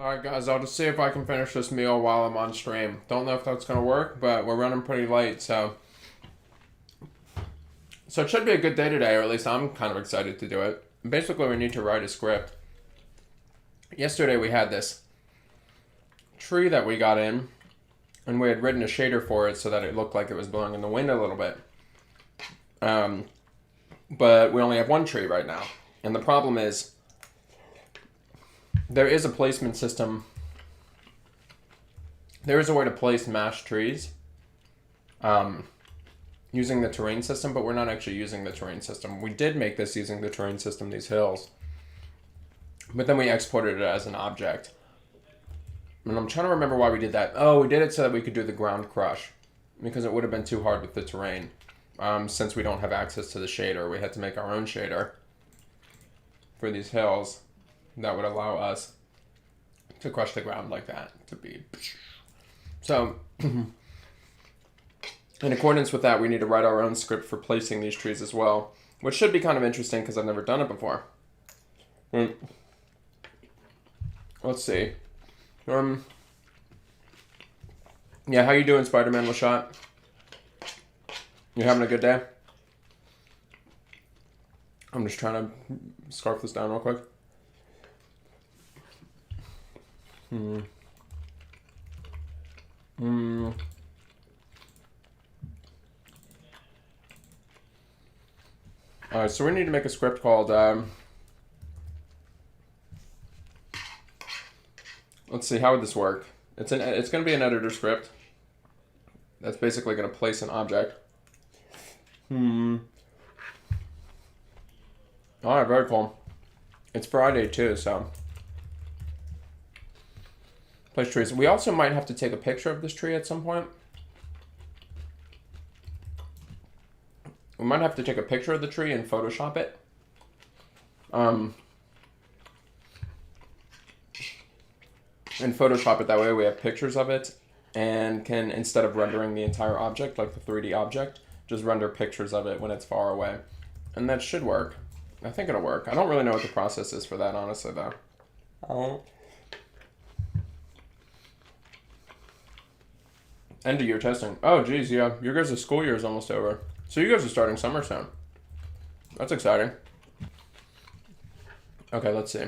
Alright guys, I'll just see if I can finish this meal while I'm on stream. Don't know if that's going to work, but we're running pretty late, so it should be a good day today, or at least I'm kind of excited to do it. Basically, we need to write a script. Yesterday we had this tree that we got in, and we had written a shader for it so that it looked like it was blowing in the wind a little bit. But we only have one tree right now. And the problem is, there is a placement system. There is a way to place mashed trees using the terrain system, but we're not actually using the terrain system. We did make this using the terrain system, these hills. But then we exported it as an object. And I'm trying to remember why we did that. Oh, we did it so that we could do the ground crush, because it would have been too hard with the terrain. Since we don't have access to the shader, we had to make our own shader for these hills that would allow us to crush the ground like that, to be... So, in accordance with that, we need to write our own script for placing these trees as well, which should be kind of interesting because I've never done it before. Let's see. Yeah, how you doing, Spider-Man Lashot? You having a good day? I'm just trying to scarf this down real quick. Alright, so we need to make a script called, let's see, how would this work? It's going to be an editor script. That's basically going to place an object. Alright, very cool. It's Friday too, so... Place trees. We also might have to take a picture of this tree at some point. We might have to take a picture of the tree and Photoshop it. And Photoshop it, that way we have pictures of it and can, instead of rendering the entire object, like the 3D object, just render pictures of it when it's far away. And that should work. I think it'll work. I don't really know what the process is for that, honestly, though. End of year testing. Oh, geez, yeah. Your guys' school year is almost over. So you guys are starting summer soon. That's exciting. Okay, let's see.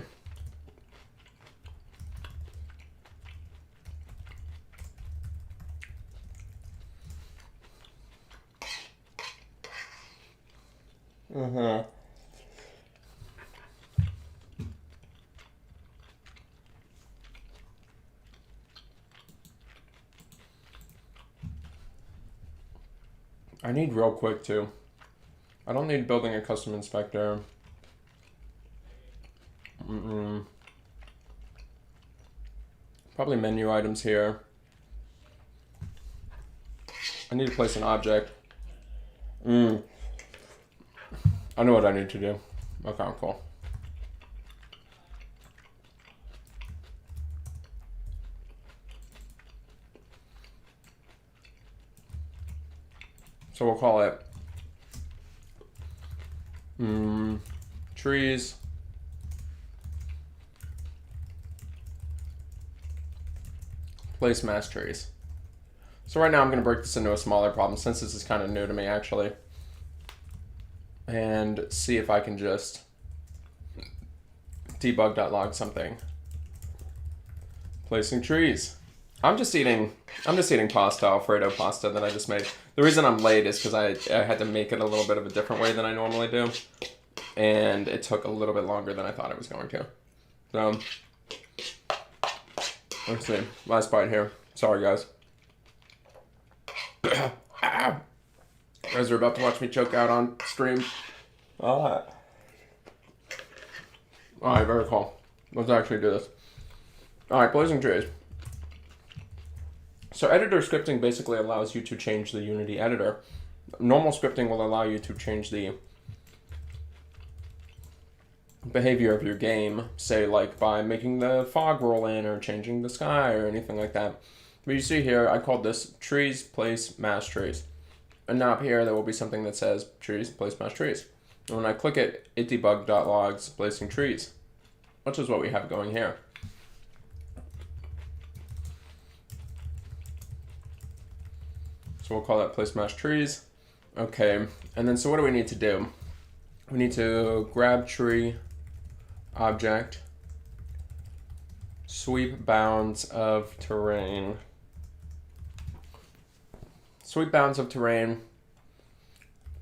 I need real quick too. I don't need building a custom inspector. Probably menu items here. I need to place an object. I know what I need to do. Okay, cool. So we'll call it trees. Place mass trees. So right now I'm going to break this into a smaller problem since this is kind of new to me actually. And see if I can just debug.log something. Placing trees. I'm just eating pasta, Alfredo pasta that I just made. The reason I'm late is because I had to make it a little bit of a different way than I normally do. And it took a little bit longer than I thought it was going to. So, let's see. Last bite here. Sorry, guys. You guys are about to watch me choke out on stream. Alright, very cool. Let's actually do this. Alright, blazing trees. So editor scripting basically allows you to change the Unity editor. Normal scripting will allow you to change the behavior of your game, say like by making the fog roll in or changing the sky or anything like that. But you see here, I called this trees, place, mass trees. And now up here, there will be something that says trees, place, mass trees. And when I click it, it debug.logs placing trees, which is what we have going here. So we'll call that place mesh trees. Okay, and then so what do we need to do? We need to grab tree object, sweep bounds of terrain. Sweep bounds of terrain,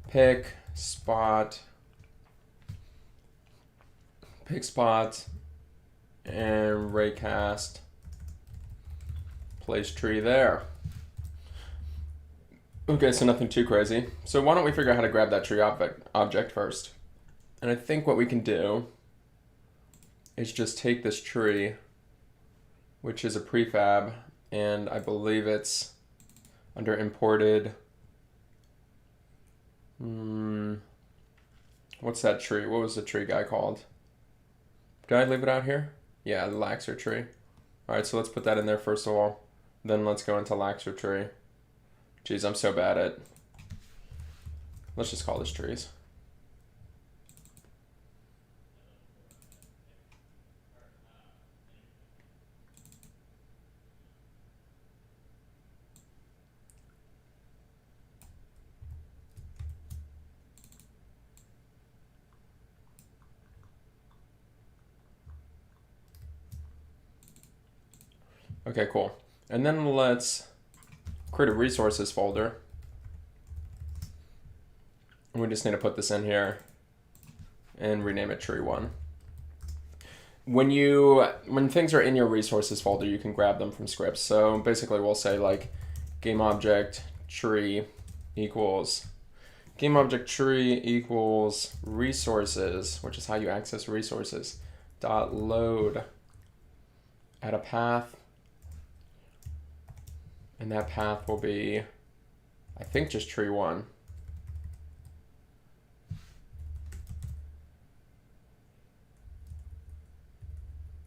pick spot, and raycast, place tree there. Okay, so nothing too crazy. So why don't we figure out how to grab that tree object first? And I think what we can do is just take this tree, which is a prefab, and I believe it's under imported. What's that tree? What was the tree guy called? Did I leave it out here? Yeah, the Laxer tree. All right, so let's put that in there first of all. Then let's go into Laxer tree. Jeez, I'm so bad at. Let's just call this trees. Okay, cool. And then let's create a resources folder. And we just need to put this in here and rename it tree1. When things are in your resources folder, you can grab them from scripts. So basically we'll say like game object tree equals resources, which is how you access resources, dot load, add a path. And that path will be, I think, just tree1.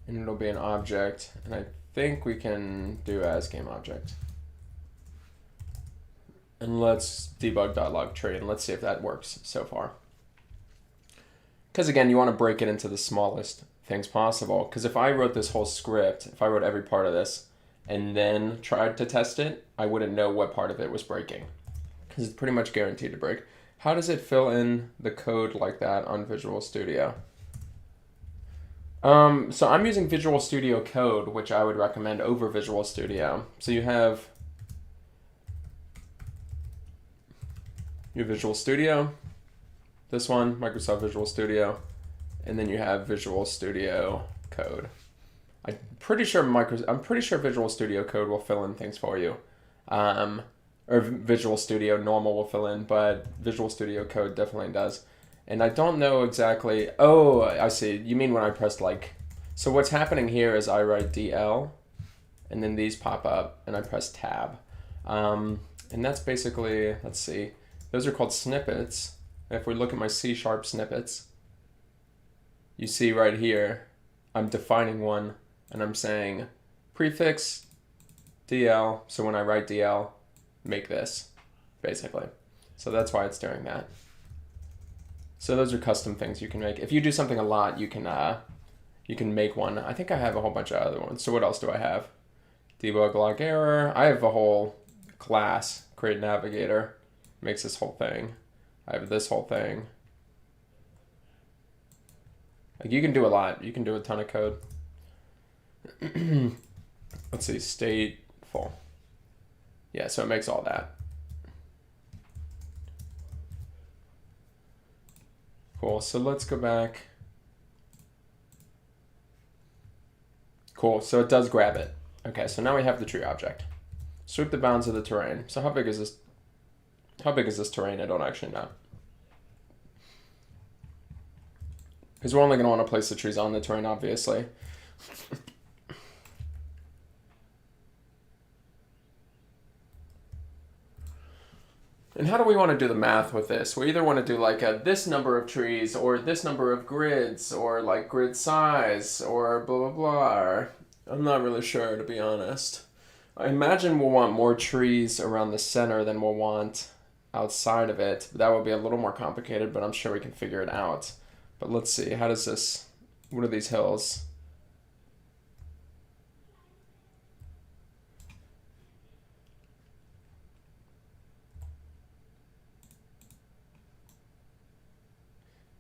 And it'll be an object, and I think we can do as game object. And let's debug.log tree, and let's see if that works so far. Because again, you want to break it into the smallest things possible. Because if I wrote this whole script, if I wrote every part of this, and then tried to test it, I wouldn't know what part of it was breaking. Because it's pretty much guaranteed to break. How does it fill in the code like that on Visual Studio? So I'm using Visual Studio Code, which I would recommend over Visual Studio. So you have your Visual Studio, this one, Microsoft Visual Studio, and then you have Visual Studio Code. I'm pretty sure Visual Studio Code will fill in things for you. Or Visual Studio Normal will fill in, but Visual Studio Code definitely does. And I don't know exactly. Oh, I see. You mean when I pressed like. So what's happening here is I write DL, and then these pop up, and I press tab. And that's basically, let's see. Those are called snippets. If we look at my C# snippets, you see right here, I'm defining one, and I'm saying prefix DL. So when I write DL, make this, basically. So that's why it's doing that. So those are custom things you can make. If you do something a lot, you can make one. I think I have a whole bunch of other ones. So what else do I have? Debug log error. I have a whole class, create navigator, makes this whole thing. I have this whole thing. Like you can do a lot. You can do a ton of code. Let's see, stateful. Yeah, so it makes all that. Cool, so let's go back. Cool, so it does grab it. Okay, so now we have the tree object. Sweep the bounds of the terrain. So how big is this? How big is this terrain? I don't actually know. Because we're only going to want to place the trees on the terrain, obviously. And how do we want to do the math with this? We either want to do like this number of trees or this number of grids or like grid size or blah, blah, blah. I'm not really sure, to be honest. I imagine we'll want more trees around the center than we'll want outside of it. That would be a little more complicated, but I'm sure we can figure it out. But let's see, how does this, what are these hills?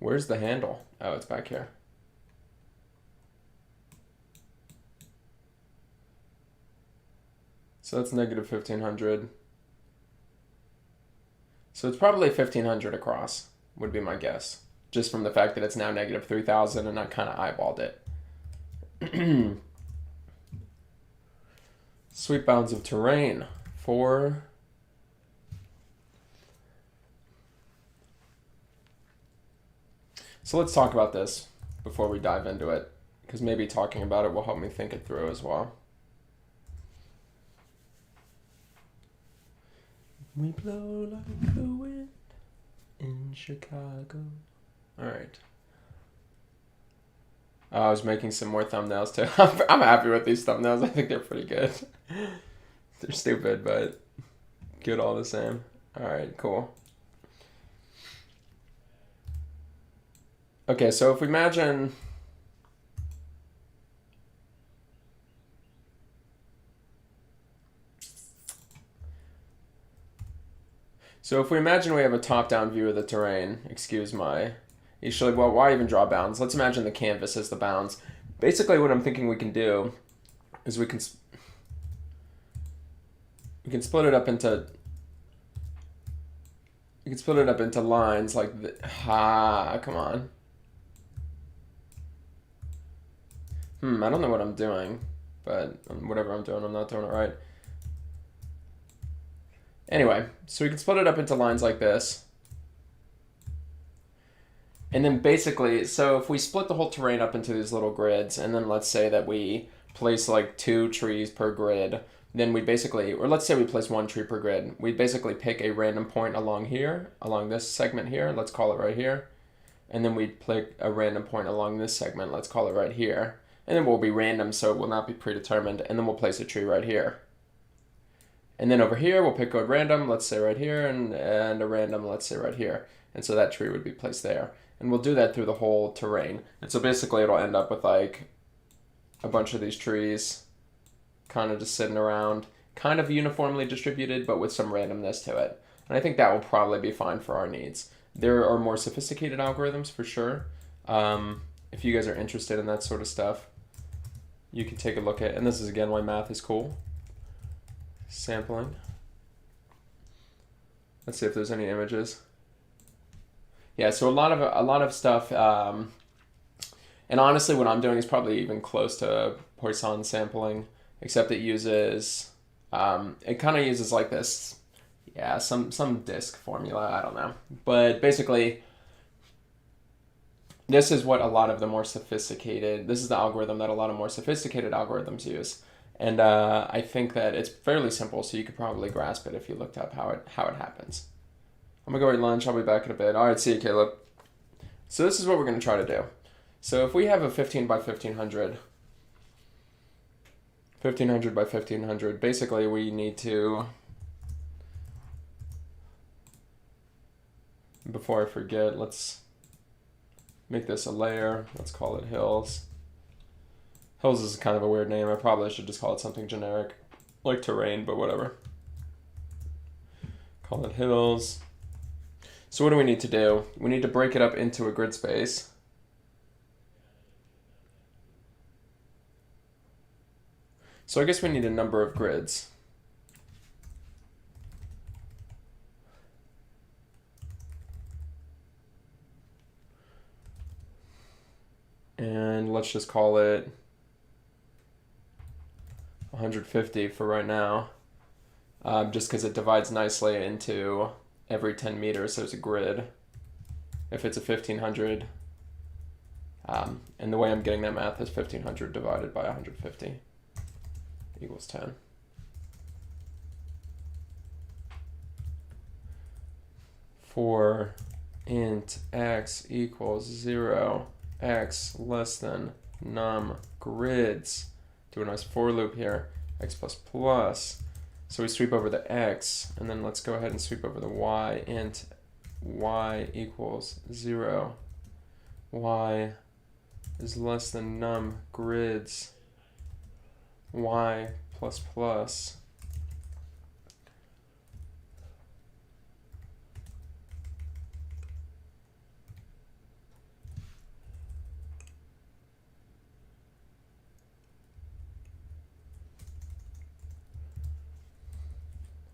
Where's the handle? Oh, it's back here. So that's negative 1,500. So it's probably 1,500 across, would be my guess. Just from the fact that it's now negative 3,000 and I kind of eyeballed it. Sweep bounds of terrain. 4. So let's talk about this before we dive into it, because maybe talking about it will help me think it through as well. We blow like the wind in Chicago. All right. I was making some more thumbnails too. I'm happy with these thumbnails. I think they're pretty good. They're stupid, but good all the same. All right, cool. Okay, so if we imagine... So if we imagine we have a top-down view of the terrain, excuse my... Usually, well, why even draw bounds? Let's imagine the canvas as the bounds. Basically, what I'm thinking we can do is we can split it up into... You can split it up into lines like... come on. I don't know what I'm doing, but whatever I'm doing, I'm not doing it right. Anyway, so we can split it up into lines like this. And then basically, so if we split the whole terrain up into these little grids, and then let's say that we place like 2 trees per grid, then we basically, or let's say we place 1 tree per grid, we basically pick a random point along here, along this segment here, let's call it right here. And then we pick a random point along this segment, let's call it right here. And then we'll be random, so it will not be predetermined, and then we'll place a tree right here. And then over here, we'll pick a random, let's say right here, and a random, let's say right here. And so that tree would be placed there. And we'll do that through the whole terrain. And so basically it'll end up with like a bunch of these trees kind of just sitting around, kind of uniformly distributed, but with some randomness to it. And I think that will probably be fine for our needs. There are more sophisticated algorithms for sure. If you guys are interested in that sort of stuff, you can take a look at, and this is again why math is cool. Sampling. Let's see if there's any images. Yeah, so a lot of stuff, and honestly what I'm doing is probably even close to Poisson sampling, except it uses, it kind of uses like this, yeah, some disk formula, I don't know. But basically, this is what a lot of the more sophisticated, this is the algorithm that a lot of more sophisticated algorithms use. And I think that it's fairly simple, so you could probably grasp it if you looked up how it happens. I'm going to go eat lunch. I'll be back in a bit. All right, see you, Caleb. So this is what we're going to try to do. So if we have a 15 by 1500, 1500 by 1500, basically we need to, before I forget, let's make this a layer. Let's call it hills. Hills is kind of a weird name. I probably should just call it something generic, like terrain, but whatever. Call it hills. So what do we need to do? We need to break it up into a grid space. So I guess we need a number of grids. And let's just call it 150 for right now, just because it divides nicely into every 10 meters there's a grid if it's a 1500, and the way I'm getting that math is 1500 divided by 150 equals 10. For int x equals 0, x less than num grids, do a nice for loop here, x plus plus. So we sweep over the x, and then let's go ahead and sweep over the y, int y equals 0. Y is less than num grids, y plus plus.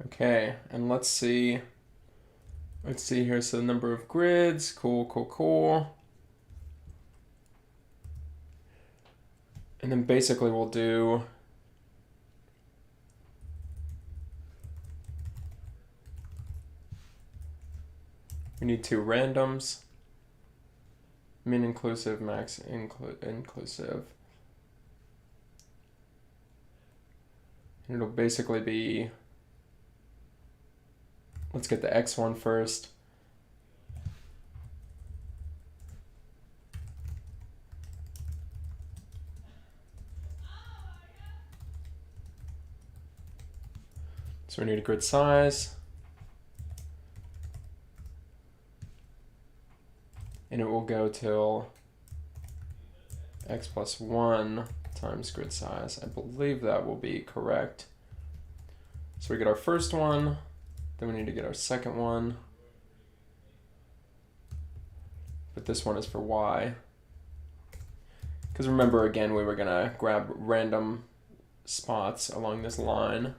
Okay, and let's see. Let's see here. So the number of grids. Cool, cool, cool. And then basically we'll do we need two randoms. Min inclusive, max inclusive. And it'll basically be, let's get the x1 first. So we need a grid size. And it will go till x plus 1 times grid size. I believe that will be correct. So we get our first one, then we need to get our second one. But this one is for y. Because remember, again, we were going to grab random spots along this line.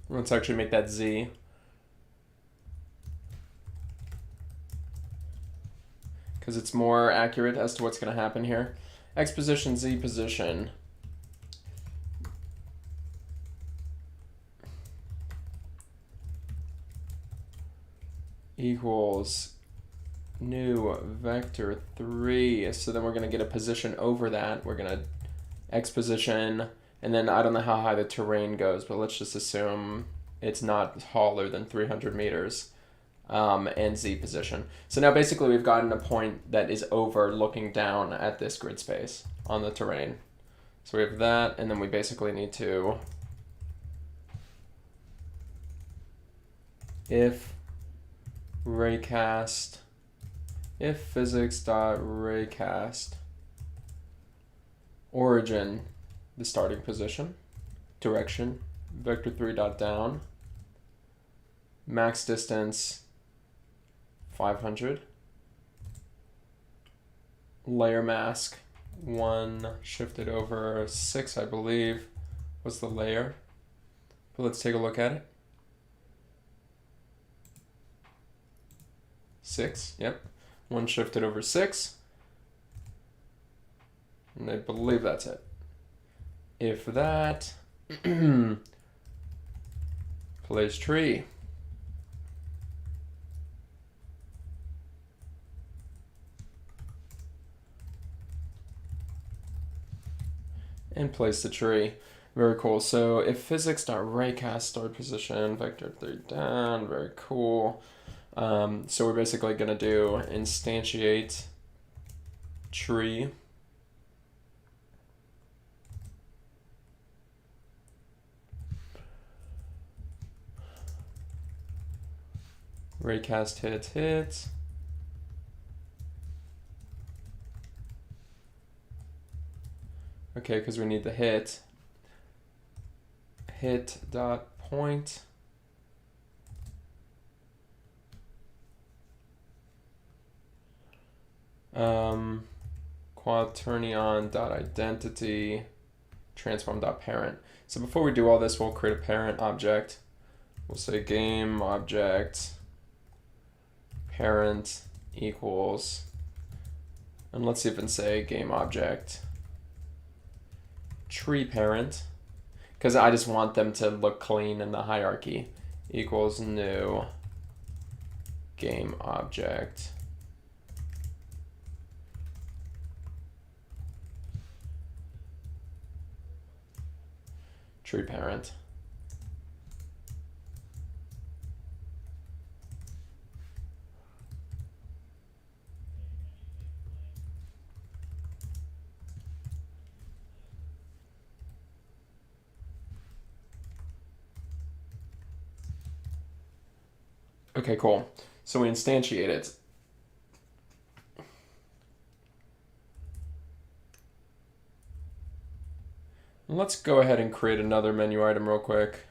Let's actually make that z. Because it's more accurate as to what's going to happen here. X position, z position. Equals new vector 3. So then we're going to get a position over that. We're going to x position. And then I don't know how high the terrain goes, but let's just assume it's not taller than 300 meters. And z position. So now basically we've gotten a point that is over looking down at this grid space on the terrain. So we have that, and then we basically need to, if raycast, if physics.raycast origin, the starting position, direction, vector 3 dot down, max distance 500, layer mask 1 shifted over 6, I believe, was the layer. But let's take a look at it. 6, yep. 1 shifted over 6. And I believe that's it. If that, place tree. And place the tree. Very cool. So if physics.raycast start position, vector 3 down, very cool. So we're basically going to do instantiate tree. Raycast hit. Okay, because we need the hit. Hit dot point. Quaternion dot identity transform dot parent. So before we do all this, we'll create a parent object. We'll say game object parent equals, and let's even say game object tree parent, because I just want them to look clean in the hierarchy, equals new game object tree parent. Okay, cool. So we instantiate it. Let's go ahead and create another menu item real quick.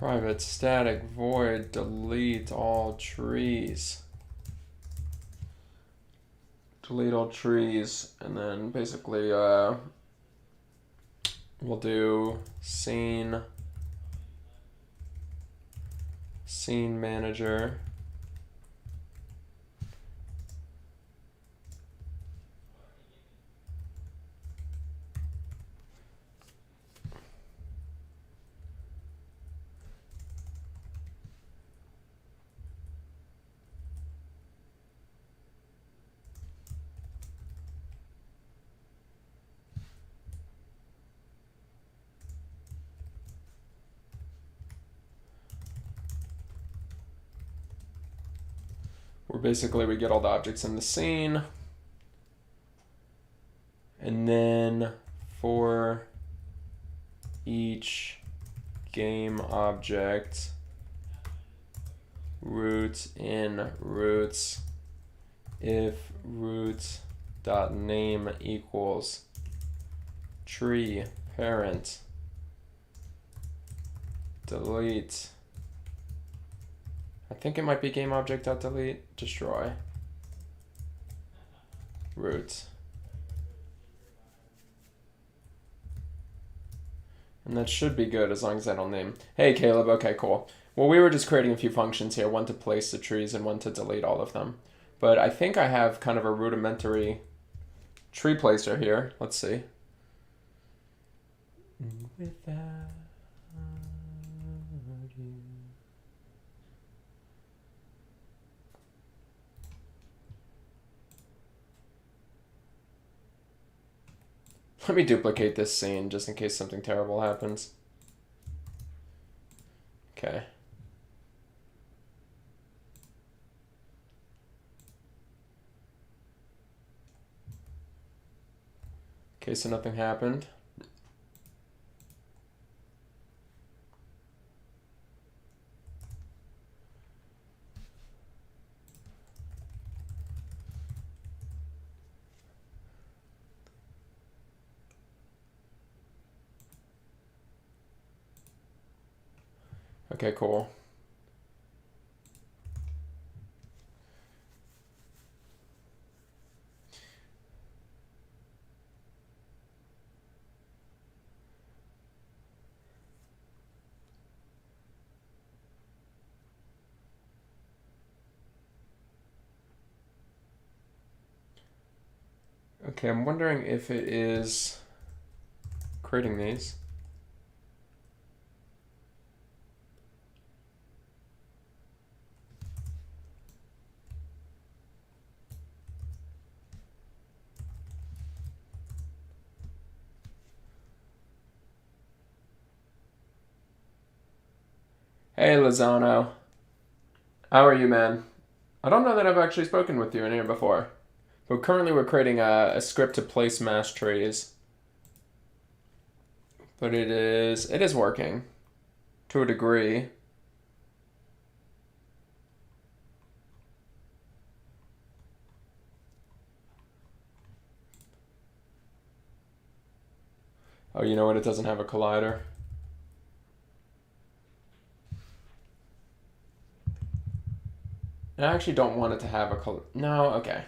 Private static void delete all trees. Delete all trees, and then basically we'll do scene manager. Where basically we get all the objects in the scene. And then for each game object, root in roots, if root.name equals tree parent, delete. I think it might be game object.delete, destroy, root. And that should be good as long as I don't name. Hey, Caleb. Okay, cool. Well, we were just creating a few functions here, one to place the trees and one to delete all of them. But I think I have kind of a rudimentary tree placer here. Let's see. Without you. Let me duplicate this scene just in case something terrible happens. Okay. Okay, so nothing happened. Okay, cool. Okay, I'm wondering if it is creating these. Hey, Lozano. How are you, man? I don't know that I've actually spoken with you in here before. But currently we're creating a script to place mass trees. But it is working to a degree. Oh, you know what? It doesn't have a collider. I actually don't want it to have a collider. No, okay.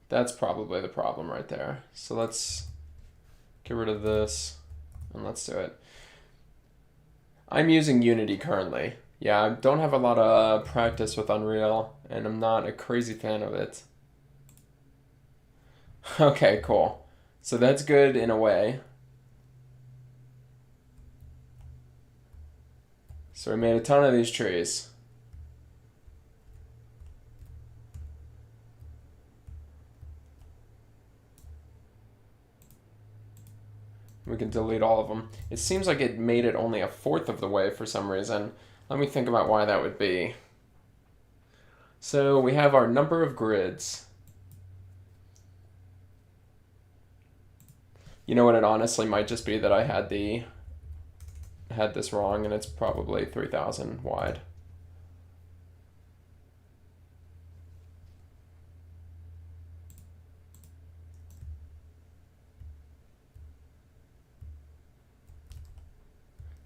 That's probably the problem right there. So let's get rid of this and let's do it. I'm using Unity currently. Yeah, I don't have a lot of practice with Unreal and I'm not a crazy fan of it. Okay, cool. So that's good in a way. So we made a ton of these trees. We can delete all of them. It seems like it made it only a fourth of the way for some reason. Let me think about why that would be. So we have our number of grids. You know what, it honestly might just be that I had this wrong and it's probably 3,000 wide.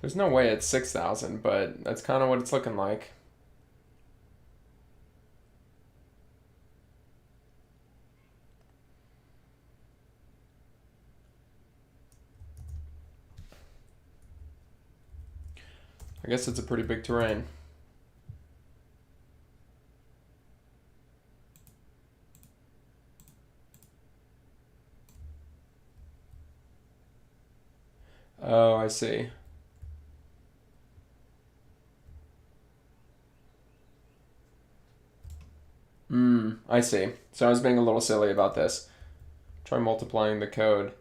There's no way it's 6,000, but that's kind of what it's looking like. I guess it's a pretty big terrain. Oh, I see. I see. So I was being a little silly about this. Try multiplying the code.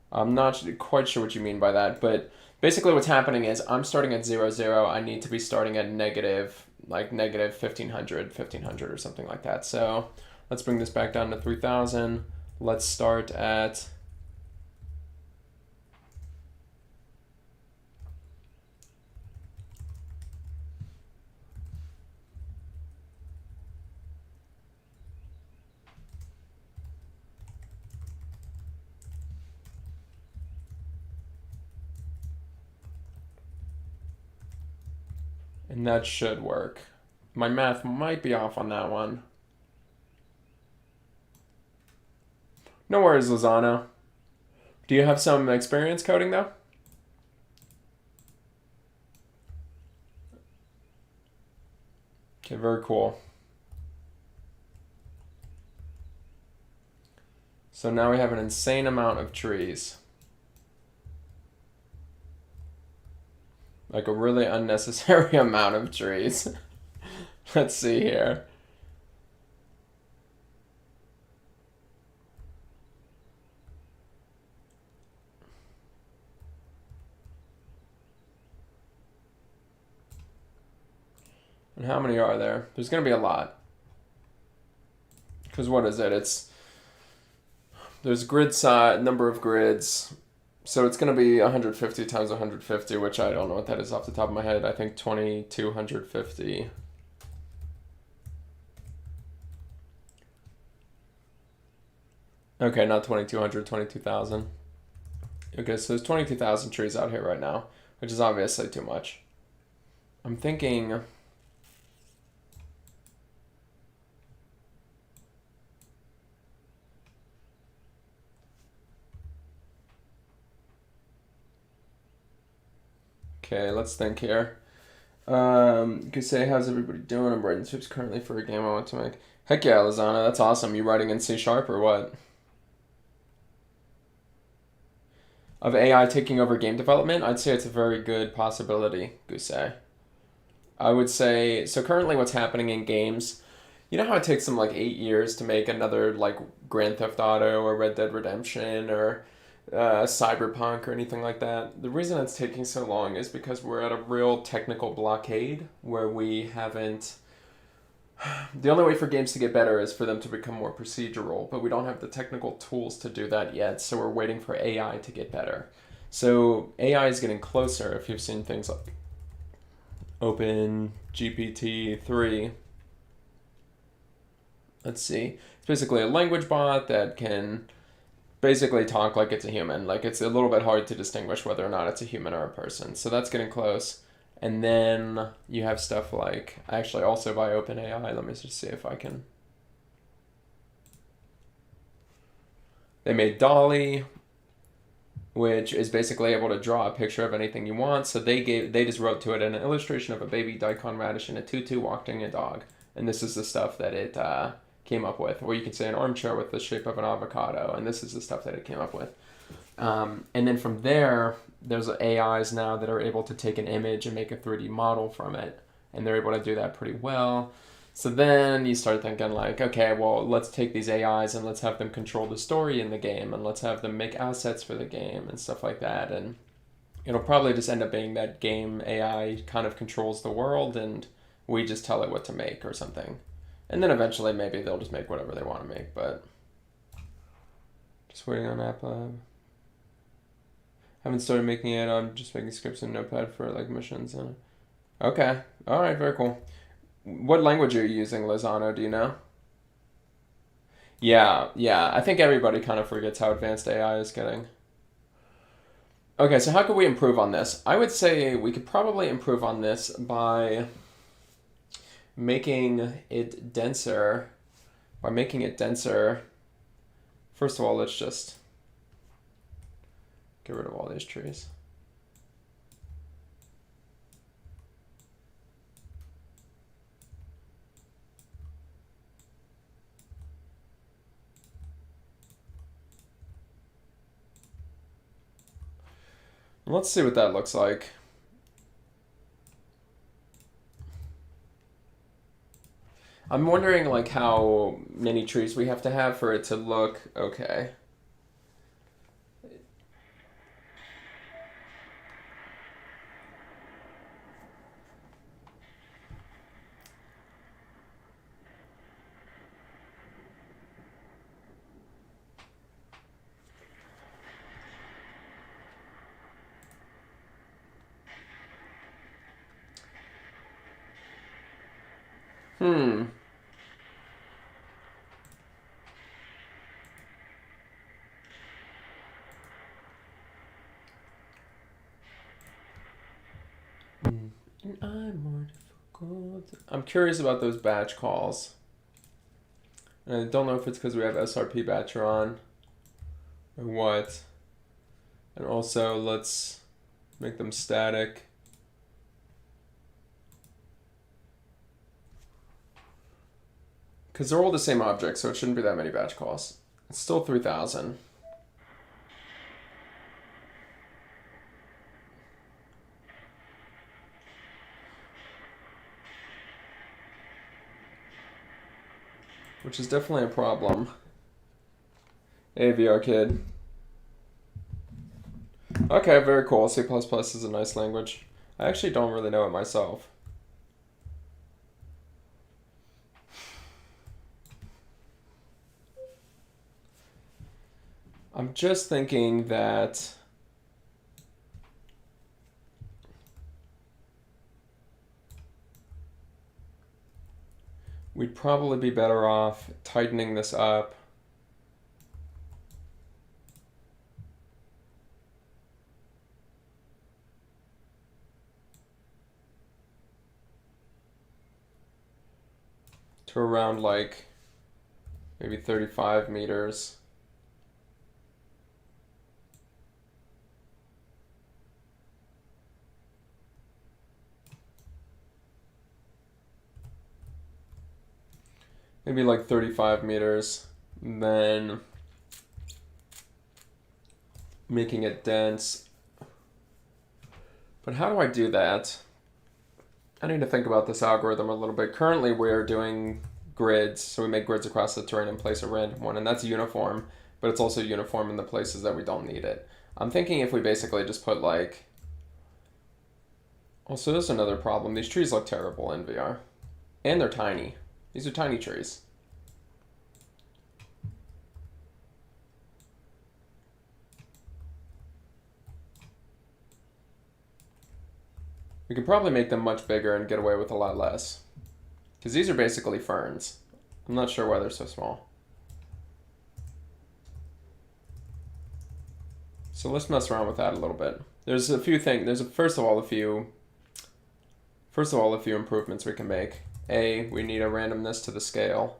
I'm not quite sure what you mean by that, but basically what's happening is I'm starting at 0, 0. I need to be starting at negative, like negative 1500 or something like that. So let's bring this back down to 3000. Let's start at... And that should work. My math might be off on that one. No worries, Lozano. Do you have some experience coding, though? Okay, very cool. So now we have an insane amount of trees. Like a really unnecessary amount of trees. Let's see here. And how many are there? There's going to be a lot. Because what is it? There's grid size, number of grids. So it's going to be 150 times 150, which I don't know what that is off the top of my head. I think 2250. Okay, not 2200, 22,000. Okay, so there's 22,000 trees out here right now, which is obviously too much. I'm thinking... Okay, let's think here. You could say, how's everybody doing? I'm writing scripts currently for a game I want to make. Heck yeah, Lozana, that's awesome. You writing in C# or what? Of AI taking over game development? I'd say it's a very good possibility, Gusei. I would say, so currently what's happening in games, you know how it takes them like 8 years to make another like Grand Theft Auto or Red Dead Redemption or Cyberpunk or anything like that? The reason it's taking so long is because we're at a real technical blockade where we haven't... The only way for games to get better is for them to become more procedural, but we don't have the technical tools to do that yet, so we're waiting for AI to get better. So AI is getting closer. If you've seen things like Open GPT-3, let's see, it's basically a language bot that can basically talk like it's a human. Like, it's a little bit hard to distinguish whether or not it's a human or a person. So that's getting close. And then you have stuff like, actually also by OpenAI, let me just see if I can. They made Dolly, which is basically able to draw a picture of anything you want. So they just wrote to it an illustration of a baby daikon radish in a tutu walking a dog. And this is the stuff that it came up with. Or you could say an armchair with the shape of an avocado. And this is the stuff that it came up with. And then from there, there's AIs now that are able to take an image and make a 3D model from it. And they're able to do that pretty well. So then you start thinking like, okay, well, let's take these AIs and let's have them control the story in the game. And let's have them make assets for the game and stuff like that. And it'll probably just end up being that game AI kind of controls the world and we just tell it what to make or something. And then eventually maybe they'll just make whatever they want to make. But just waiting on App Lab. Haven't started making it. I'm just making scripts in Notepad for like missions. Okay. All right. Very cool. What language are you using, Lozano? Do you know? Yeah. I think everybody kind of forgets how advanced AI is getting. Okay, so how could we improve on this? I would say we could probably improve on this by making it denser. By making it denser, first of all, let's just get rid of all these trees. Let's see what that looks like. I'm wondering like how many trees we have to have for it to look okay. Hmm. I'm more difficult. I'm curious about those batch calls. And I don't know if it's because we have SRP batcher on or what. And also, let's make them static. Because they're all the same object, so it shouldn't be that many batch calls. It's still 3,000. Which is definitely a problem. Hey, VR kid. Okay, very cool. C++ is a nice language. I actually don't really know it myself. I'm just thinking that we'd probably be better off tightening this up. To around like maybe 35 meters. Maybe like 35 meters, then making it dense. But how do I do that? I need to think about this algorithm a little bit. Currently we're doing grids, so we make grids across the terrain and place a random one, and that's uniform, but it's also uniform in the places that we don't need it. I'm thinking if we basically just put like... Also, there's another problem. These trees look terrible in VR. And they're tiny. These are tiny trees. We could probably make them much bigger and get away with a lot less. Because these are basically ferns. I'm not sure why they're so small. So let's mess around with that a little bit. There's a few things. There's first of all a few improvements we can make. A, we need a randomness to the scale.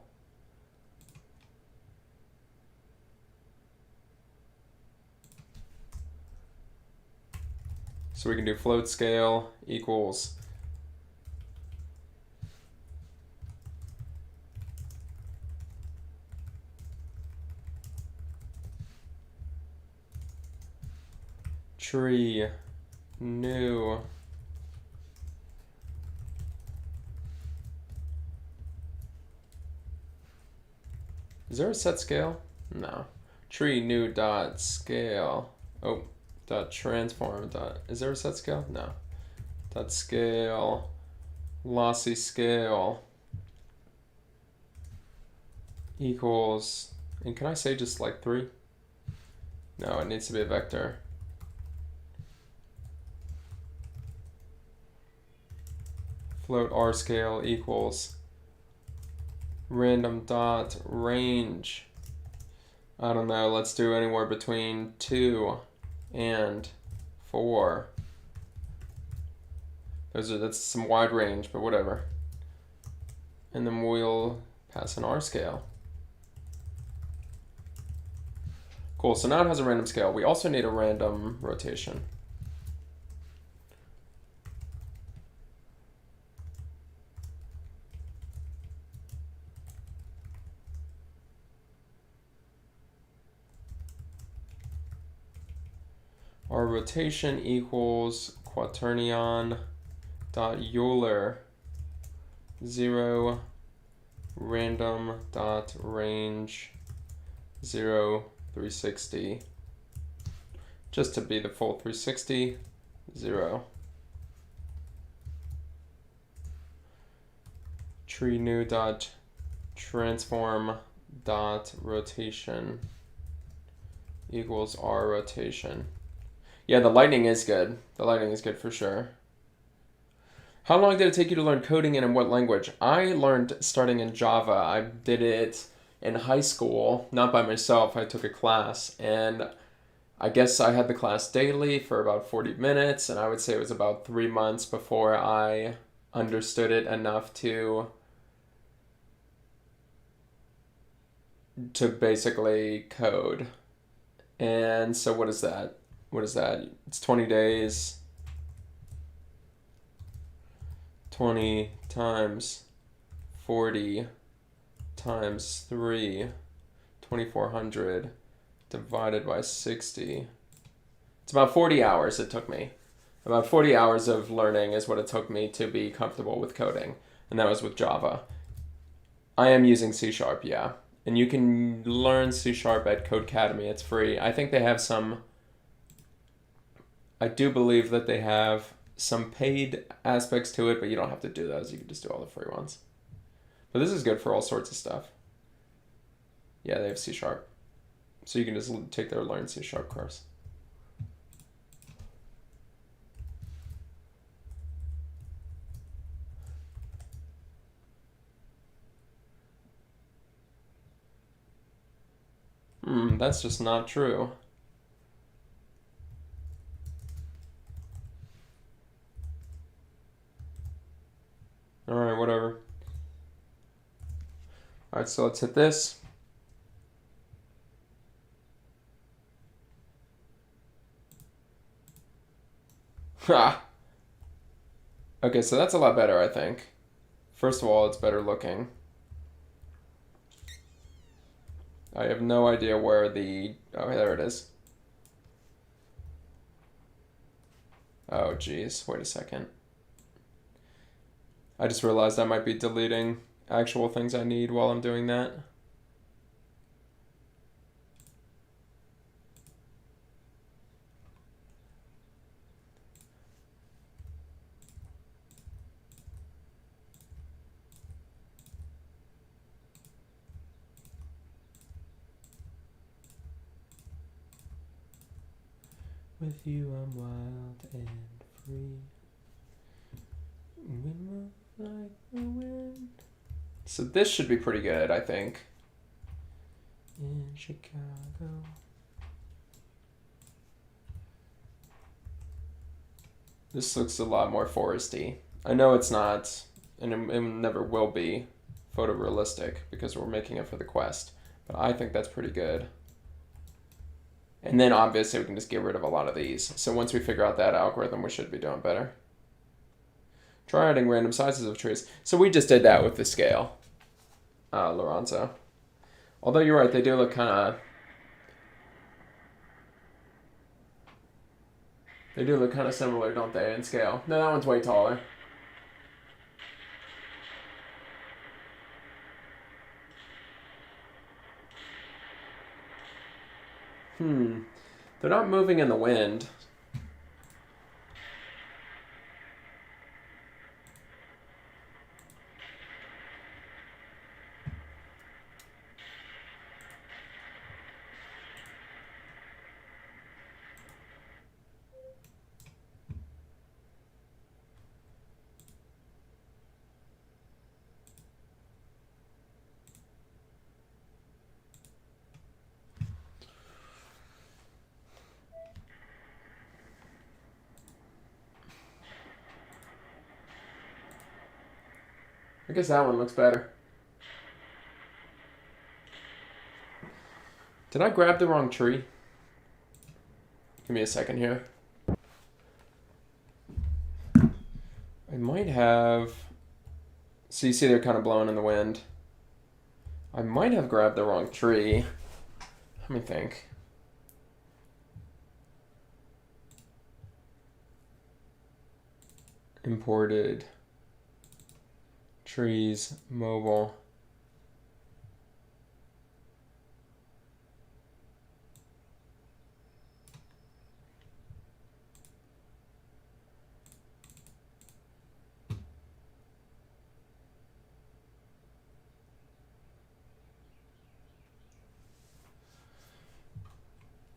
So we can do float scale equals tree new Is there a set scale? No. Tree new dot scale. Oh, dot transform dot. Is there a set scale? No. Dot scale. Lossy scale equals. And can I say just like 3? No, it needs to be a vector. Float R scale equals random dot range. I don't know, let's do anywhere between 2 and 4. That's some wide range, but whatever. And then we'll pass an R scale. Cool, so now it has a random scale. We also need a random rotation. Our rotation equals quaternion dot Euler 0 random dot range 0 360, just to be the full 360, 0. Tree new dot transform dot rotation equals R rotation. Yeah, the lightning is good. The lightning is good for sure. How long did it take you to learn coding and in what language? I learned starting in Java. I did it in high school, not by myself. I took a class, and I guess I had the class daily for about 40 minutes, and I would say it was about 3 months before I understood it enough to basically code. And so what is that? What is that? It's 20 days. 20 times 40 times 3, 2400 divided by 60. It's about 40 hours it took me. About 40 hours of learning is what it took me to be comfortable with coding. And that was with Java. I am using C#, yeah. And you can learn C# at Codecademy. It's free. I think they have some... I do believe that they have some paid aspects to it, but you don't have to do those. You can just do all the free ones. But this is good for all sorts of stuff. Yeah, they have C#. So you can just take their Learn C# course. That's just not true. Alright, whatever. Alright, so let's hit this. Ha! Okay, so that's a lot better, I think. First of all, it's better looking. I have no idea where the... Oh, there it is. Oh, geez. Wait a second. I just realized I might be deleting actual things I need while I'm doing that. With you I'm wild and free. We move like the wind. So this should be pretty good, I think. In Chicago. This looks a lot more foresty. I know it's not, and it never will be, photorealistic because we're making it for the quest. But I think that's pretty good. And then obviously we can just get rid of a lot of these. So once we figure out that algorithm, we should be doing better. Try adding random sizes of trees. So we just did that with the scale, Lorenzo. Although you're right, they do look kind of... They do look kind of similar, don't they, in scale? No, that one's way taller. They're not moving in the wind. I guess that one looks better. Did I grab the wrong tree? Give me a second here. I might have... So you see they're kind of blowing in the wind. I might have grabbed the wrong tree. Let me think. Imported trees, mobile.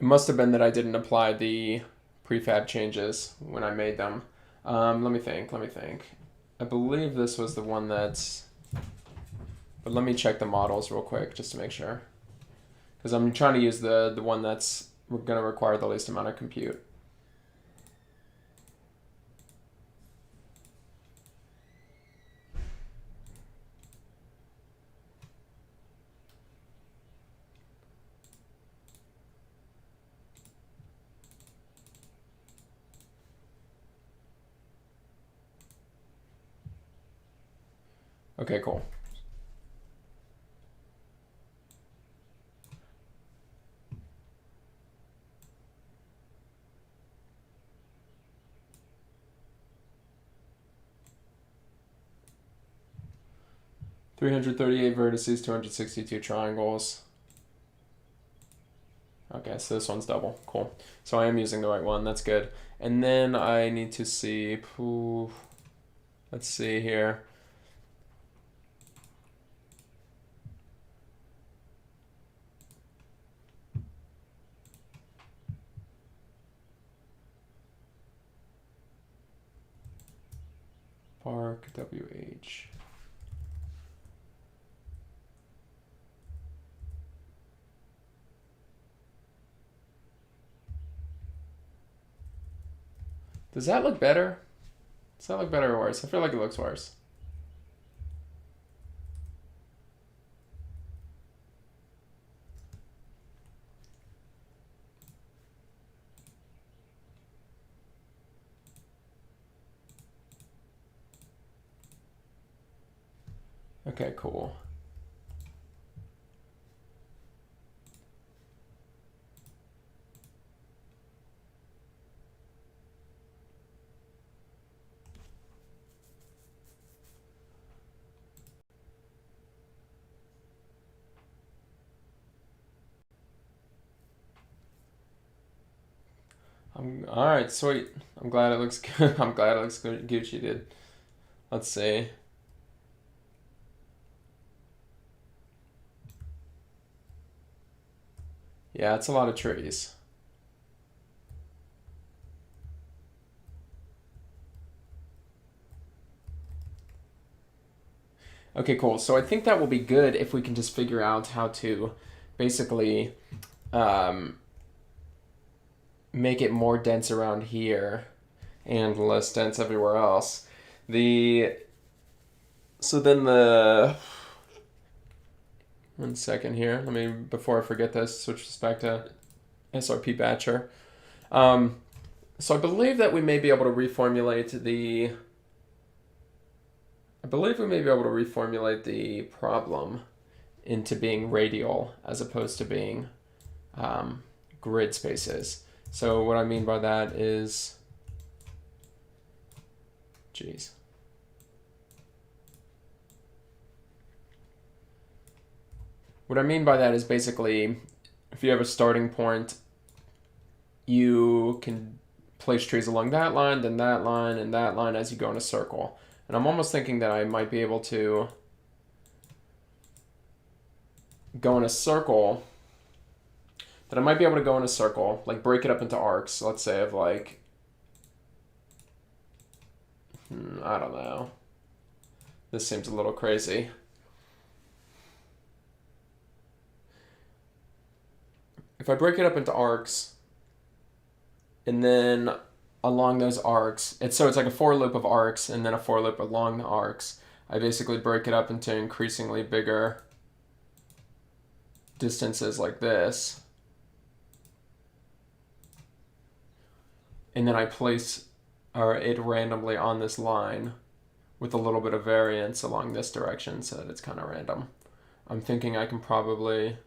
It must have been that I didn't apply the prefab changes when I made them. Let me think. I believe this was the one that's... But let me check the models real quick just to make sure. Because I'm trying to use the one that's going to require the least amount of compute. Okay, cool. $338 vertices, 262 triangles. Okay, so this one's double. Cool. So I am using the right one. That's good. And then I need to see... let's see here. Park, WH. Does that look better? Does that look better or worse? I feel like it looks worse. Okay, cool. All right, sweet. I'm glad it looks good. I'm glad it looks good. Gucci did. Let's see. Yeah, it's a lot of trees. Okay, cool. So I think that will be good if we can just figure out how to basically make it more dense around here and less dense everywhere else. So then the... One second here. Let me, before I forget this, switch this back to SRP Batcher. So I believe that we may be able to reformulate the... I believe we may be able to reformulate the problem into being radial as opposed to being grid spaces. So what I mean by that is... Geez. What I mean by that is basically, if you have a starting point, you can place trees along that line, then that line, and that line as you go in a circle. And I'm almost thinking that I might be able to go in a circle, like break it up into arcs, let's say of like, I don't know. This seems a little crazy. If I break it up into arcs, and then along those arcs, so it's like a for loop of arcs, and then a for loop along the arcs. I basically break it up into increasingly bigger distances like this. And then I place it randomly on this line with a little bit of variance along this direction so that it's kind of random. I'm thinking I can probably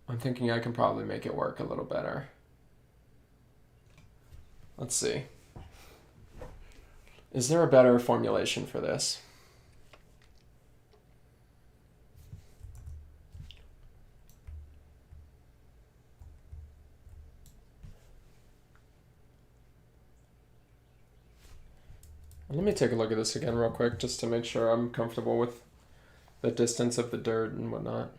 make it work a little better. Let's see. Is there a better formulation for this? Let me take a look at this again real quick just to make sure I'm comfortable with the distance of the dirt and whatnot.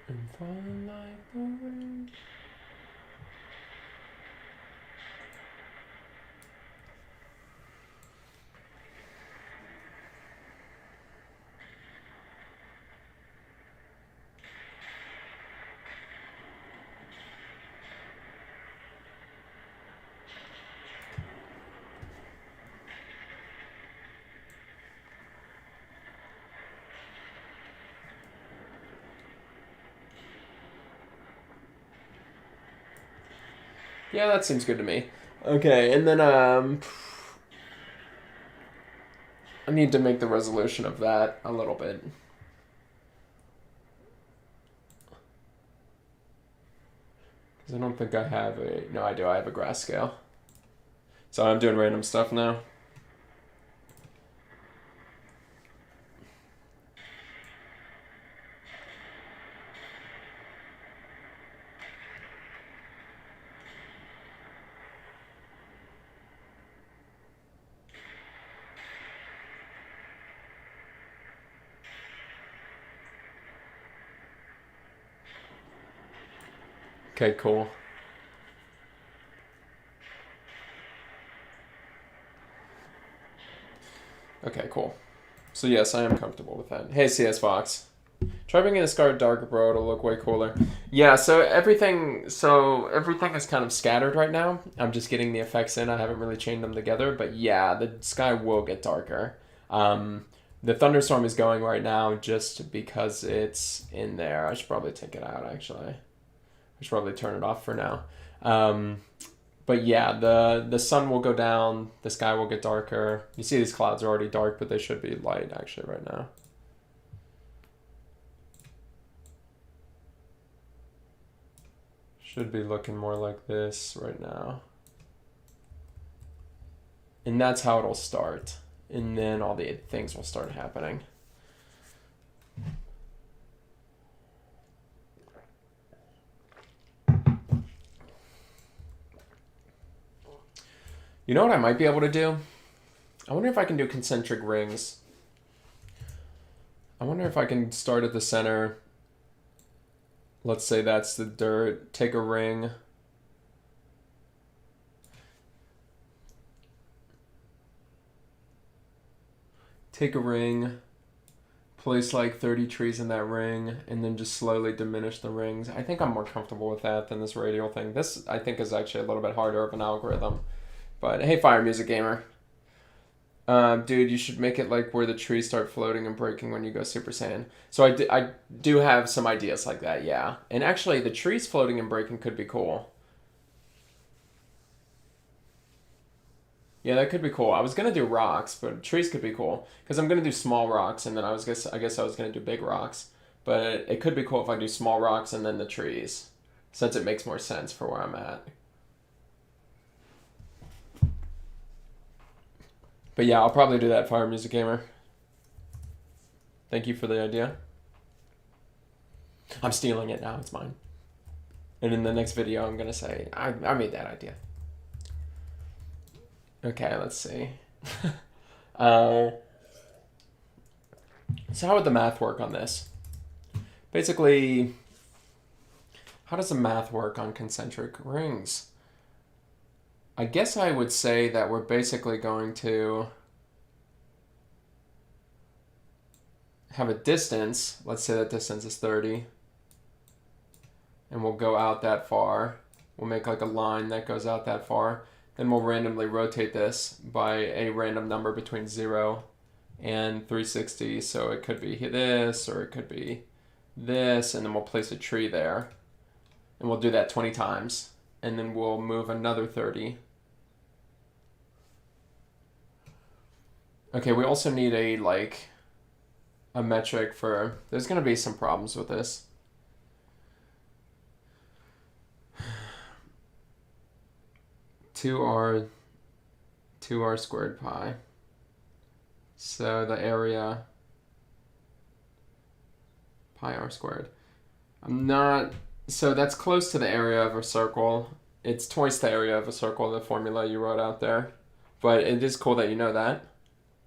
And falling like the wind. Yeah, that seems good to me. Okay, and then I need to make the resolution of that a little bit. Because I don't think I have a... No, I do. I have a grass scale. So I'm doing random stuff now. Okay, cool. Okay, cool. So yes, I am comfortable with that. Hey, CS Fox. Try bringing the scar darker, bro. It'll look way cooler. Yeah, so everything is kind of scattered right now. I'm just getting the effects in. I haven't really chained them together. But yeah, the sky will get darker. The thunderstorm is going right now just because it's in there. I should probably take it out, actually. I should probably turn it off for now. But yeah, the sun will go down. The sky will get darker. You see these clouds are already dark, but they should be light, actually, right now. Should be looking more like this right now. And that's how it'll start. And then all the things will start happening. You know what I might be able to do? I wonder if I can do concentric rings. I wonder if I can start at the center. Let's say that's the dirt. Take a ring. Take a ring. Place like 30 trees in that ring. And then just slowly diminish the rings. I think I'm more comfortable with that than this radial thing. This, I think, is actually a little bit harder of an algorithm. But hey, Fire Music Gamer. Dude, you should make it like where the trees start floating and breaking when you go Super Saiyan. So I do have some ideas like that, yeah. And actually, the trees floating and breaking could be cool. Yeah, that could be cool. I was gonna do rocks, but trees could be cool because I'm gonna do small rocks, and then I guess I was gonna do big rocks. But it could be cool if I do small rocks and then the trees, since it makes more sense for where I'm at. But yeah, I'll probably do that, Fire Music Gamer. Thank you for the idea. I'm stealing it now. It's mine. And in the next video, I'm going to say, I made that idea. Okay, let's see. So how would the math work on this? Basically, how does the math work on concentric rings? I guess I would say that we're basically going to have a distance. Let's say that distance is 30. And we'll go out that far. We'll make like a line that goes out that far. Then we'll randomly rotate this by a random number between 0 and 360. So it could be this, or it could be this, and then we'll place a tree there. And we'll do that 20 times. And then we'll move another 30. Okay, we also need a metric for, there's going to be some problems with this. 2r squared pi. So the area pi r squared. So that's close to the area of a circle. It's twice the area of a circle, the formula you wrote out there. But it is cool that you know that.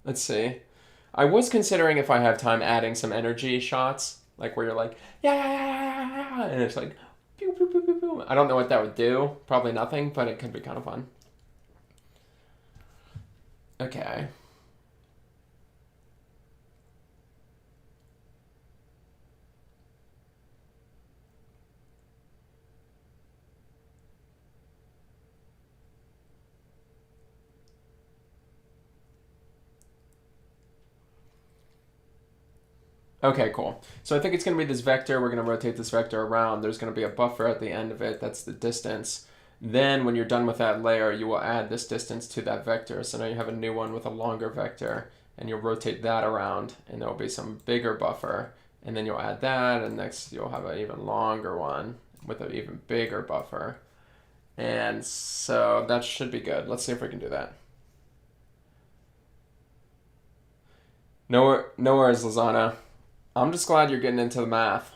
Let's see. I was considering, if I have time, adding some energy shots, like where you're like, yeah, and it's like, pew, pew, pew, pew, pew. I don't know what that would do. Probably nothing, but it could be kind of fun. Okay. Okay, cool. So I think it's going to be this vector. We're going to rotate this vector around. There's going to be a buffer at the end of it. That's the distance. Then when you're done with that layer, you will add this distance to that vector. So now you have a new one with a longer vector, and you'll rotate that around, and there'll be some bigger buffer. And then you'll add that, and next you'll have an even longer one with an even bigger buffer. And so that should be good. Let's see if we can do that. No worries, Lozano. I'm just glad you're getting into the math.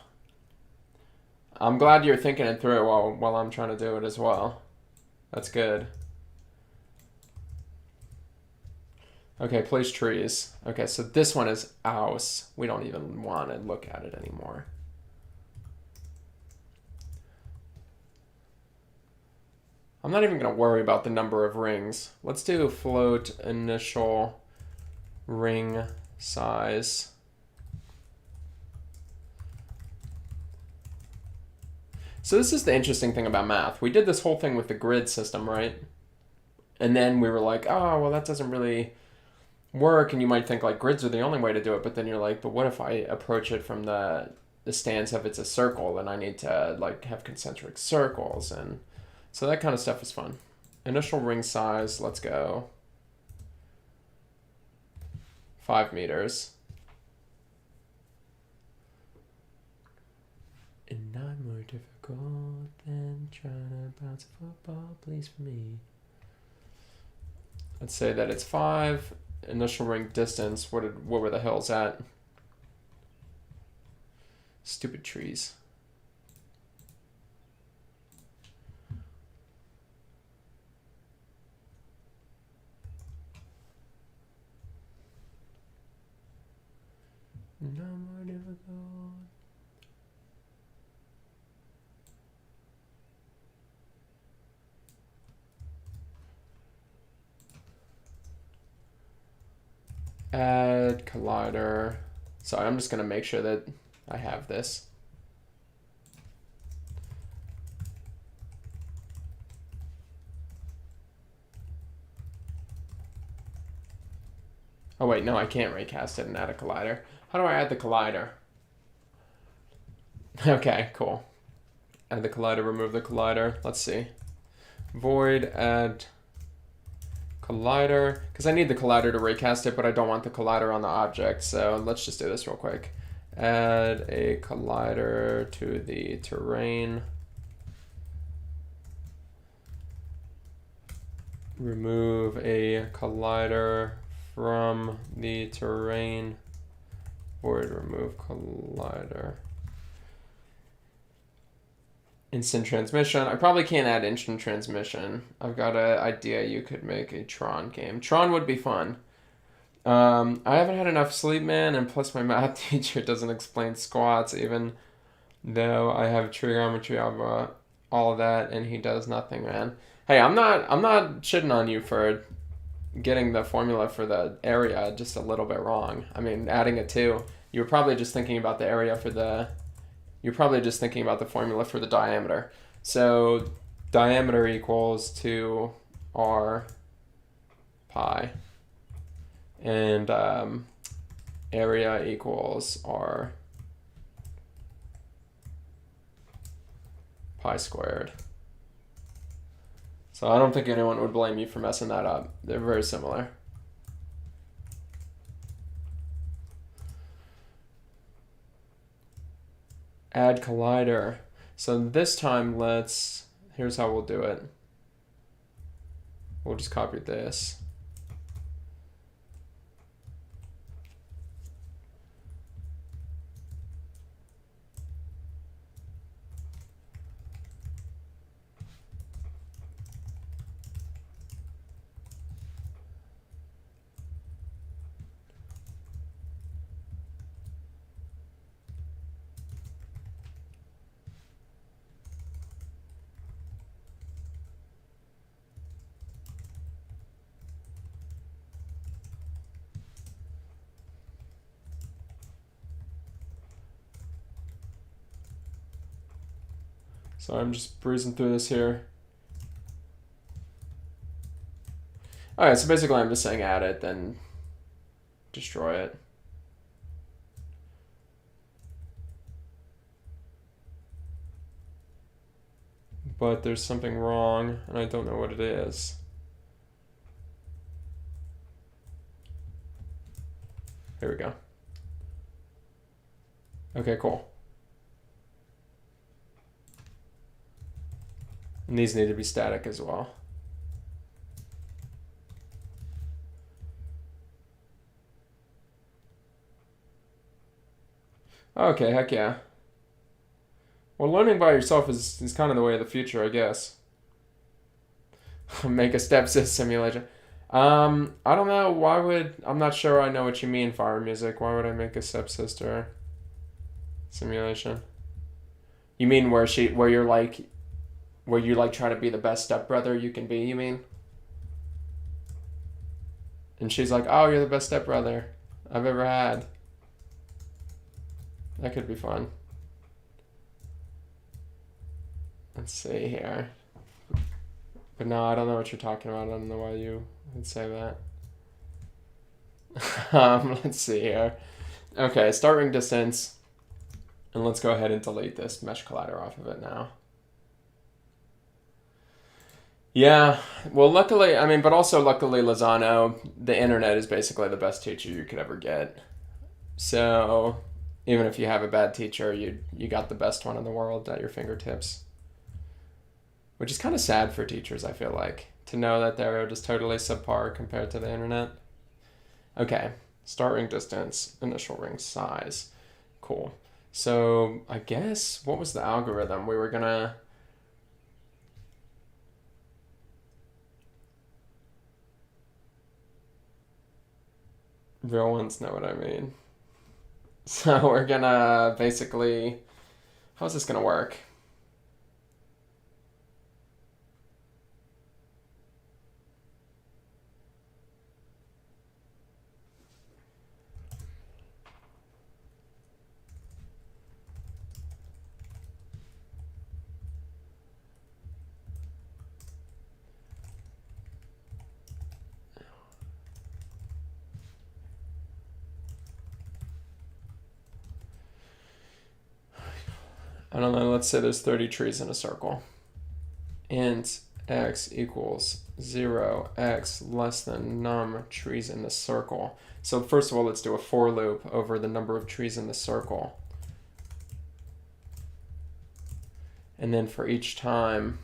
I'm glad you're thinking it through while I'm trying to do it as well. That's good. Okay, place trees. Okay, so this one is aus. We don't even want to look at it anymore. I'm not even going to worry about the number of rings. Let's do float initial ring size. So this is the interesting thing about math. We did this whole thing with the grid system, right? And then we were like, oh, well, that doesn't really work. And you might think like grids are the only way to do it. But then you're like, but what if I approach it from the stance of it's a circle, and I need to like have concentric circles. And so that kind of stuff is fun. Initial ring size, let's go 5 meters. And not more difficult than trying to bounce a football, please, for me. Let's say that it's 5. Initial ring distance, what were the hills at? Stupid trees. No more difficult. Add collider. Sorry, I'm just going to make sure that I have this. Oh wait, no, I can't recast it and add a collider. How do I add the collider? Okay, cool. Add the collider, remove the collider. Let's see. Void add collider, because I need the collider to recast it, but I don't want the collider on the object. So let's just do this real quick. Add a collider to the terrain. Remove a collider from the terrain. Void remove collider. Instant transmission. I probably can't add instant transmission. I've got an idea you could make a Tron game. Tron would be fun. I haven't had enough sleep, man, and plus my math teacher doesn't explain squats, even though I have trigonometry of all of that, and he does nothing, man. Hey, I'm not shitting on you for getting the formula for the area just a little bit wrong. I mean, adding a 2, you were probably just thinking about the area for the you're probably just thinking about the formula for the diameter. So diameter equals 2r pi, and area equals r pi squared. So I don't think anyone would blame you for messing that up. They're very similar. Add collider. So this time here's how we'll do it. We'll just copy this. So I'm just breezing through this here. Alright, so basically I'm just saying add it, then destroy it. But there's something wrong, and I don't know what it is. Here we go. Okay, cool. And these need to be static as well. Okay, heck yeah. Well, learning by yourself is kind of the way of the future, I guess. Make a stepsis simulation. I don't know. I'm not sure I know what you mean, Fire Music. Why would I make a stepsister simulation? You mean where you like try to be the best stepbrother you can be, you mean? And she's like, oh, you're the best stepbrother I've ever had. That could be fun. Let's see here. But no, I don't know what you're talking about. I don't know why you would say that. Let's see here. Okay, start ring distance. And let's go ahead and delete this mesh collider off of it now. Yeah, well, luckily, but also luckily, Lozano, the internet is basically the best teacher you could ever get. So even if you have a bad teacher, you got the best one in the world at your fingertips. Which is kind of sad for teachers, I feel like, to know that they're just totally subpar compared to the internet. Okay, start ring distance, initial ring size. Cool. So I guess, what was the algorithm? We were gonna... Real ones know what I mean. So we're gonna basically... How's this gonna work? I don't know, let's say there's 30 trees in a circle. Int x equals 0, x less than num trees in the circle. So first of all, let's do a for loop over the number of trees in the circle. And then for each time,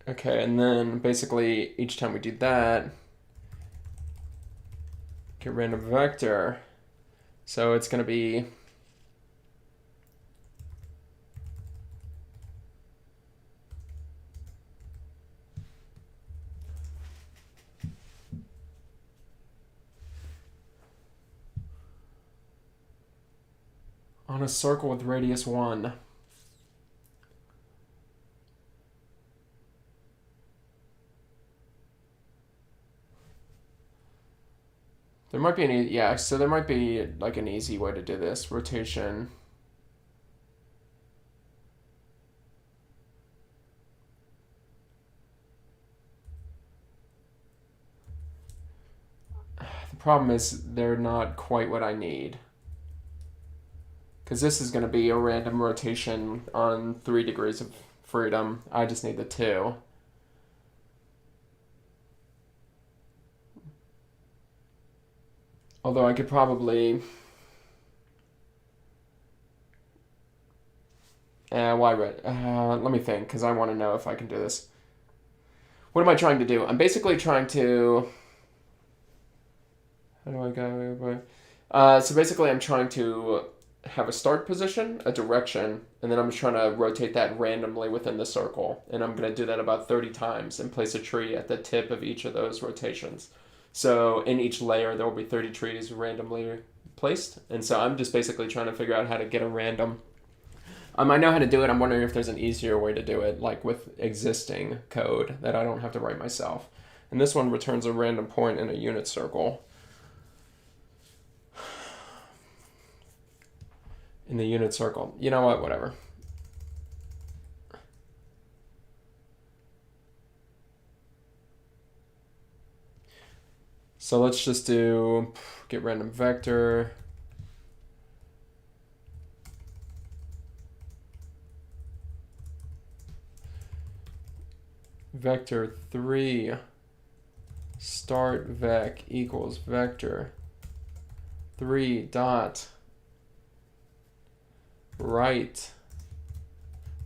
okay, and then basically each time we do that, get random vector. So it's going to be on a circle with radius 1. might be yeah, so there might be like an easy way to do this. Rotation. The problem is they're not quite what I need. Because this is going to be a random rotation on 3 degrees of freedom. I just need the 2. Although I could probably... why red? Let me think, because I want to know if I can do this. What am I trying to do? I'm basically trying to... How do I go? So basically I'm trying to have a start position, a direction, and then I'm just trying to rotate that randomly within the circle. And I'm going to do that about 30 times and place a tree at the tip of each of those rotations. So in each layer, there will be 30 trees randomly placed. And so I'm just basically trying to figure out how to get a random. I know how to do it. I'm wondering if there's an easier way to do it, like with existing code that I don't have to write myself. And this one returns a random point in a unit circle. In the unit circle. You know what? Whatever. So let's just do get random vector. Vector 3 start vec equals vector 3 dot right,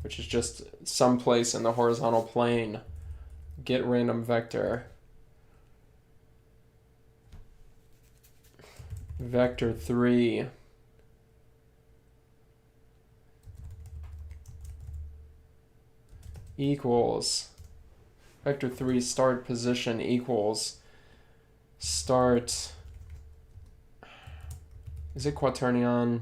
which is just someplace in the horizontal plane, get random vector vector 3 equals vector 3 start position equals start, is it quaternion?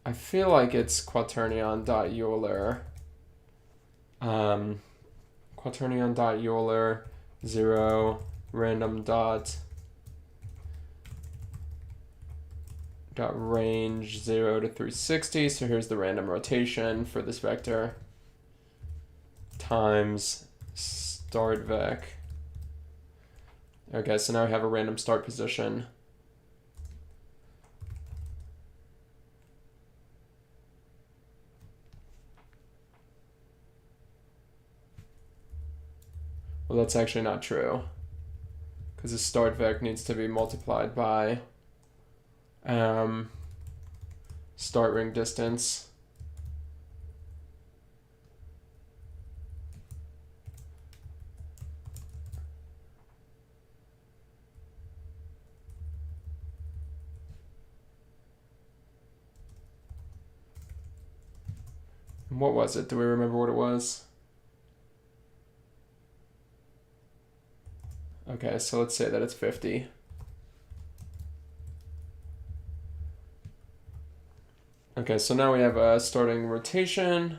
I feel like it's quaternion dot Euler. Quaternion dot Euler 0 random dot range 0 to 360. So here's the random rotation for this vector times start vec. Okay, so now I have a random start position. Well, that's actually not true, because the start vec needs to be multiplied by start ring distance. And what was it? Do we remember what it was? Okay, so let's say that it's 50. Okay, so now we have a starting rotation.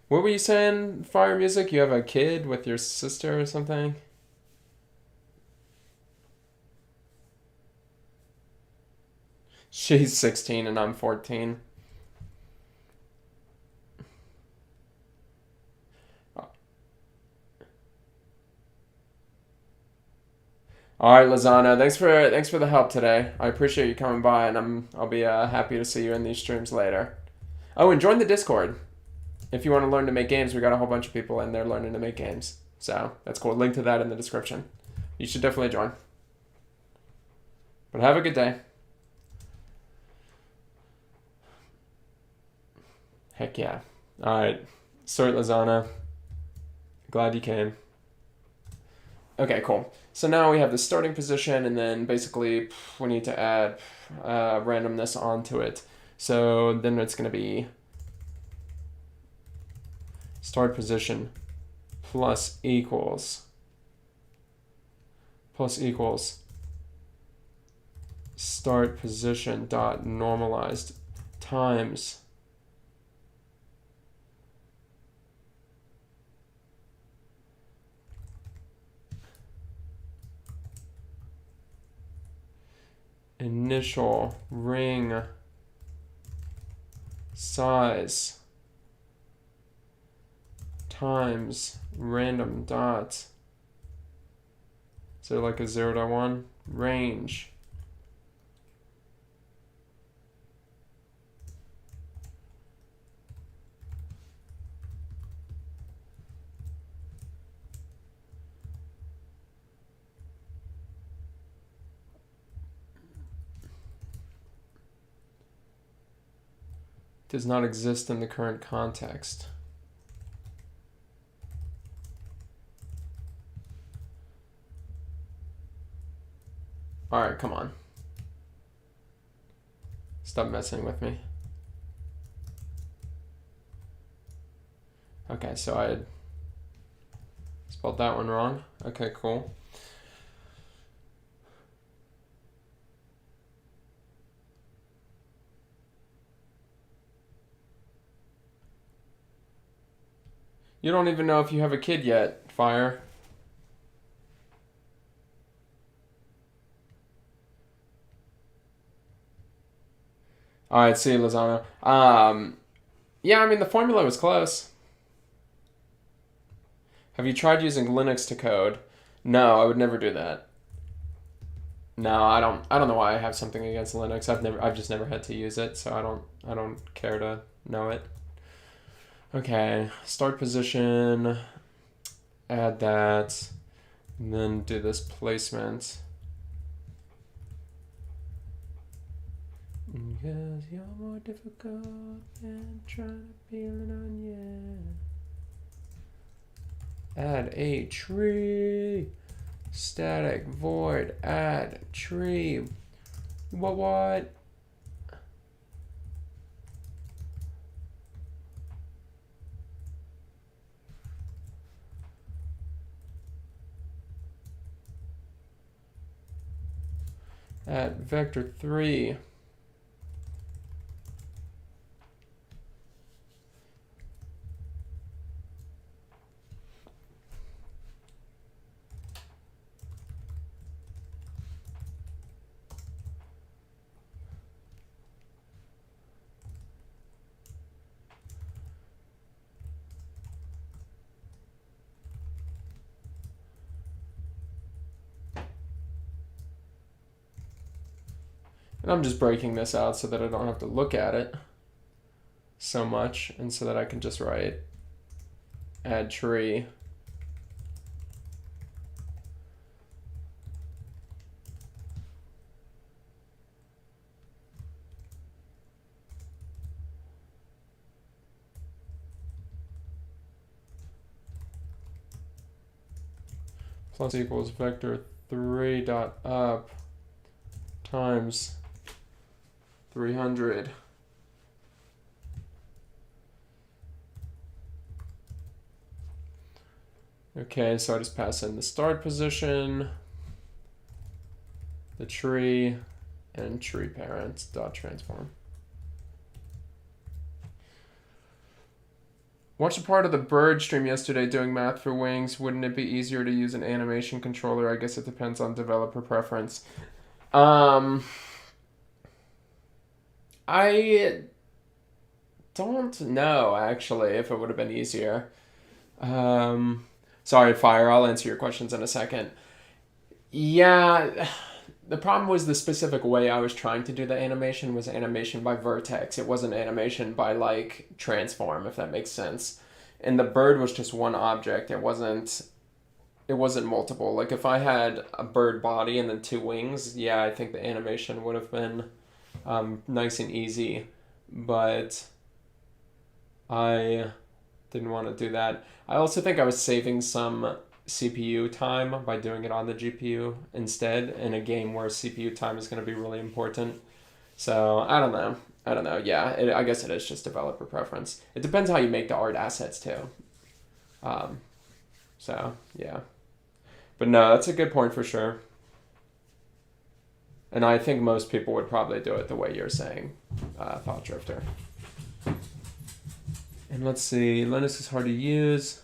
What were you saying, Fire Music? You have a kid with your sister or something? She's 16 and I'm 14. All right, Lozano, thanks for the help today. I appreciate you coming by, and I'll be happy to see you in these streams later. Oh, and join the Discord. If you want to learn to make games, we got a whole bunch of people in there learning to make games. So that's cool. Link to that in the description. You should definitely join. But have a good day. Heck yeah. All right. Sorry, Lozano. Glad you came. Okay, cool. So now we have the starting position, and then basically we need to add randomness onto it. So then it's going to be start position plus equals start position dot normalized times initial ring size times random dot. So like a 0 to 1 range. Does not exist in the current context. All right, come on. Stop messing with me. Okay, so I spelled that one wrong. Okay, cool. You don't even know if you have a kid yet, Fire. All right, see you, Lozano. Yeah, I mean, the formula was close. Have you tried using Linux to code? No, I would never do that. No, I don't know why I have something against Linux. I've just never had to use it, so I don't care to know it. Okay, start position, add that, and then do this placement. Because you're more difficult than trying to peel an onion. Add a tree. Static void add tree. What? Add vector 3. And I'm just breaking this out so that I don't have to look at it so much, and so that I can just write add tree. Plus equals vector 3 dot up times 300. Okay, so I just pass in the start position, the tree, and tree parents dot transform. Watched a part of the bird stream yesterday doing math for wings. Wouldn't it be easier to use an animation controller? I guess it depends on developer preference. I don't know, actually, if it would have been easier. Sorry, Fire, I'll answer your questions in a second. Yeah, the problem was the specific way I was trying to do the animation was animation by vertex. It wasn't animation by, like, transform, if that makes sense. And the bird was just one object. It wasn't multiple. Like, if I had a bird body and then 2 wings, yeah, I think the animation would have been nice and easy. But I didn't want to do that. I also think I was saving some CPU time by doing it on the GPU instead in a game where CPU time is going to be really important. So I don't know. Yeah, I guess it is just developer preference. It depends how you make the art assets too. So yeah, but no, that's a good point for sure. And I think most people would probably do it the way you're saying, Thought Drifter. And let's see, Linux is hard to use.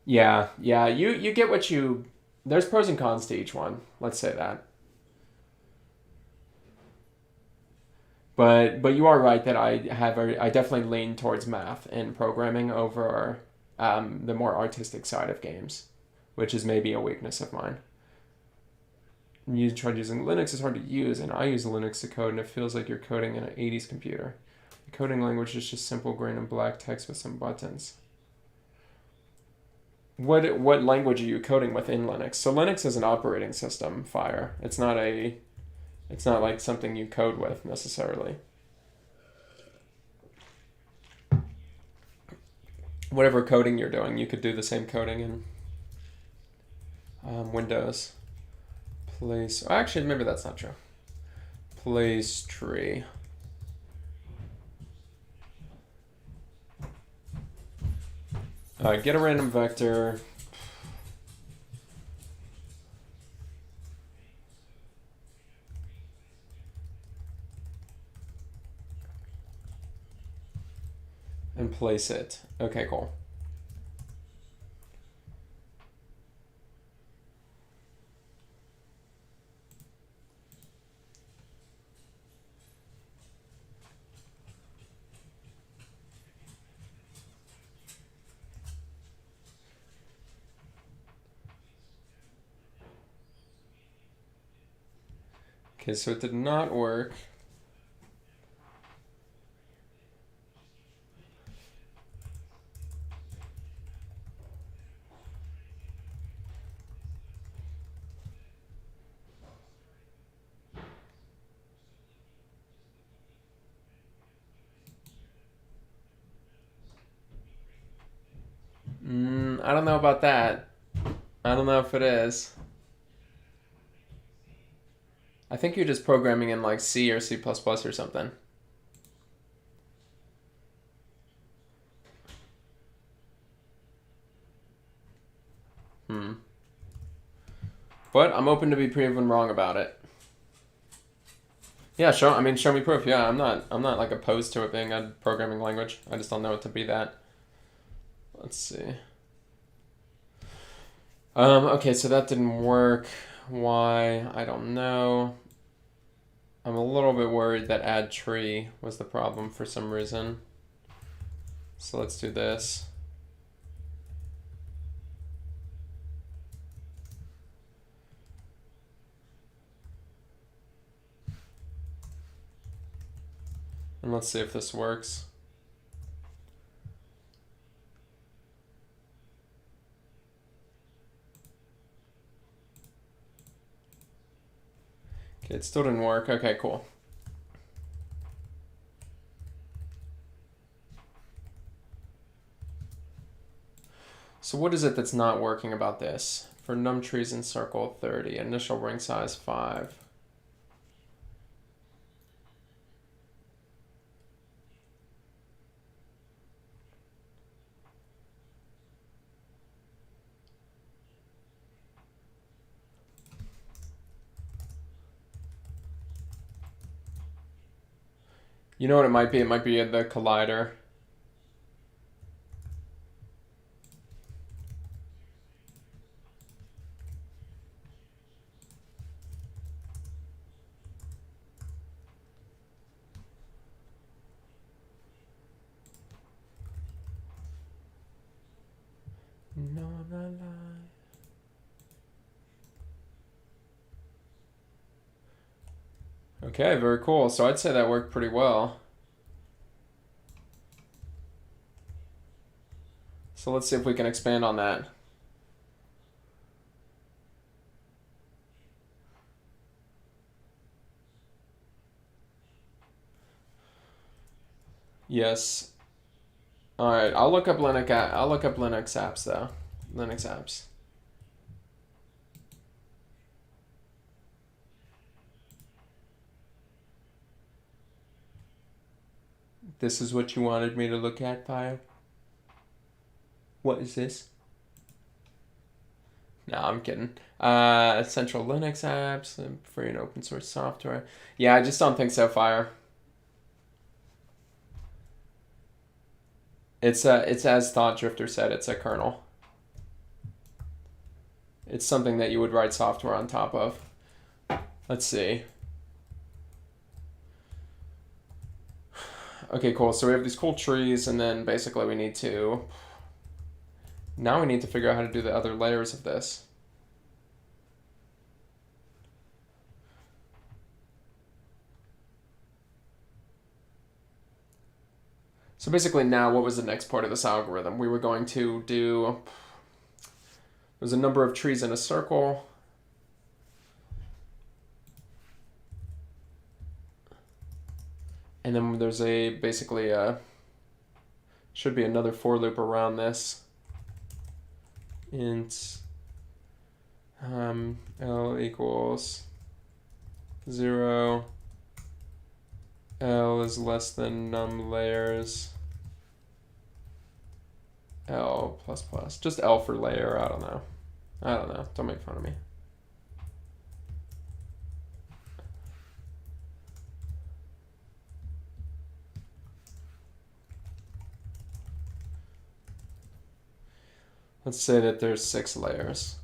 Yeah, you get what you... There's pros and cons to each one. Let's say that. But you are right that I definitely lean towards math and programming over the more artistic side of games, which is maybe a weakness of mine. You tried using Linux, it's hard to use, and I use Linux to code, and it feels like you're coding in an 80s computer. The coding language is just simple green and black text with some buttons. What language are you coding with in Linux? So Linux is an operating system, Fire. It's not like something you code with necessarily. Whatever coding you're doing, you could do the same coding in Windows. Place. Actually, maybe that's not true. Place tree. Get a random vector. And place it. Okay, cool. Okay, so it did not work. I don't know about that. I don't know if it is. I think you're just programming in like C or C++ or something. But I'm open to be proven wrong about it. Yeah, show me proof. Yeah, I'm not like opposed to it being a programming language. I just don't know it to be that. Let's see. Okay, so that didn't work. Why? I don't know. I'm a little bit worried that add tree was the problem for some reason. So let's do this. And let's see if this works. Okay, it still didn't work. Okay, cool. So what is it that's not working about this? For num trees in circle 30, initial ring size 5. You know what it might be? It might be the collider. No, I'm not lying. Okay, very cool. So I'd say that worked pretty well. So let's see if we can expand on that. Yes. All right, I'll look up Linux. I'll look up Linux apps though. Linux apps. This is what you wanted me to look at, Fire? What is this? No, I'm kidding. Central Linux apps, free and open source software. Yeah, I just don't think so, Fire. It's as Thought Drifter said, it's a kernel. It's something that you would write software on top of. Let's see. Okay, cool. So we have these cool trees, and then basically we need to... Now we need to figure out how to do the other layers of this. So basically now, what was the next part of this algorithm? We were going to do... There's a number of trees in a circle. And then there's basically should be another for loop around this. Int L equals 0. L is less than num layers. L plus plus. Just L for layer. I don't know. Don't make fun of me. Let's say that there's 6 layers.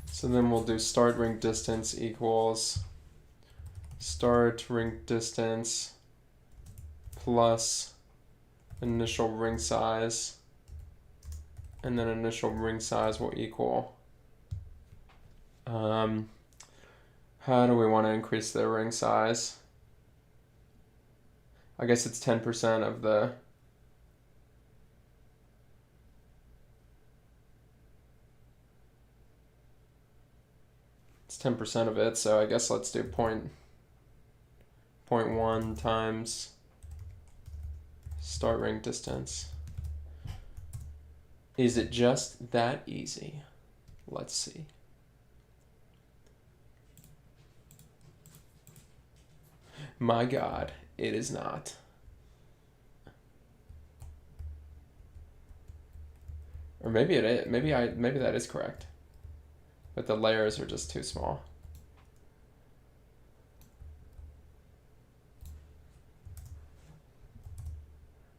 So then we'll do start ring distance equals start ring distance plus initial ring size, and then initial ring size will equal how do we want to increase the ring size? I guess it's 10% of the it's 10% of it, so I guess let's do 0.1 times start ring distance. Is it just that easy? Let's see. My God, it is not. Or maybe it is. Maybe that is correct. But the layers are just too small.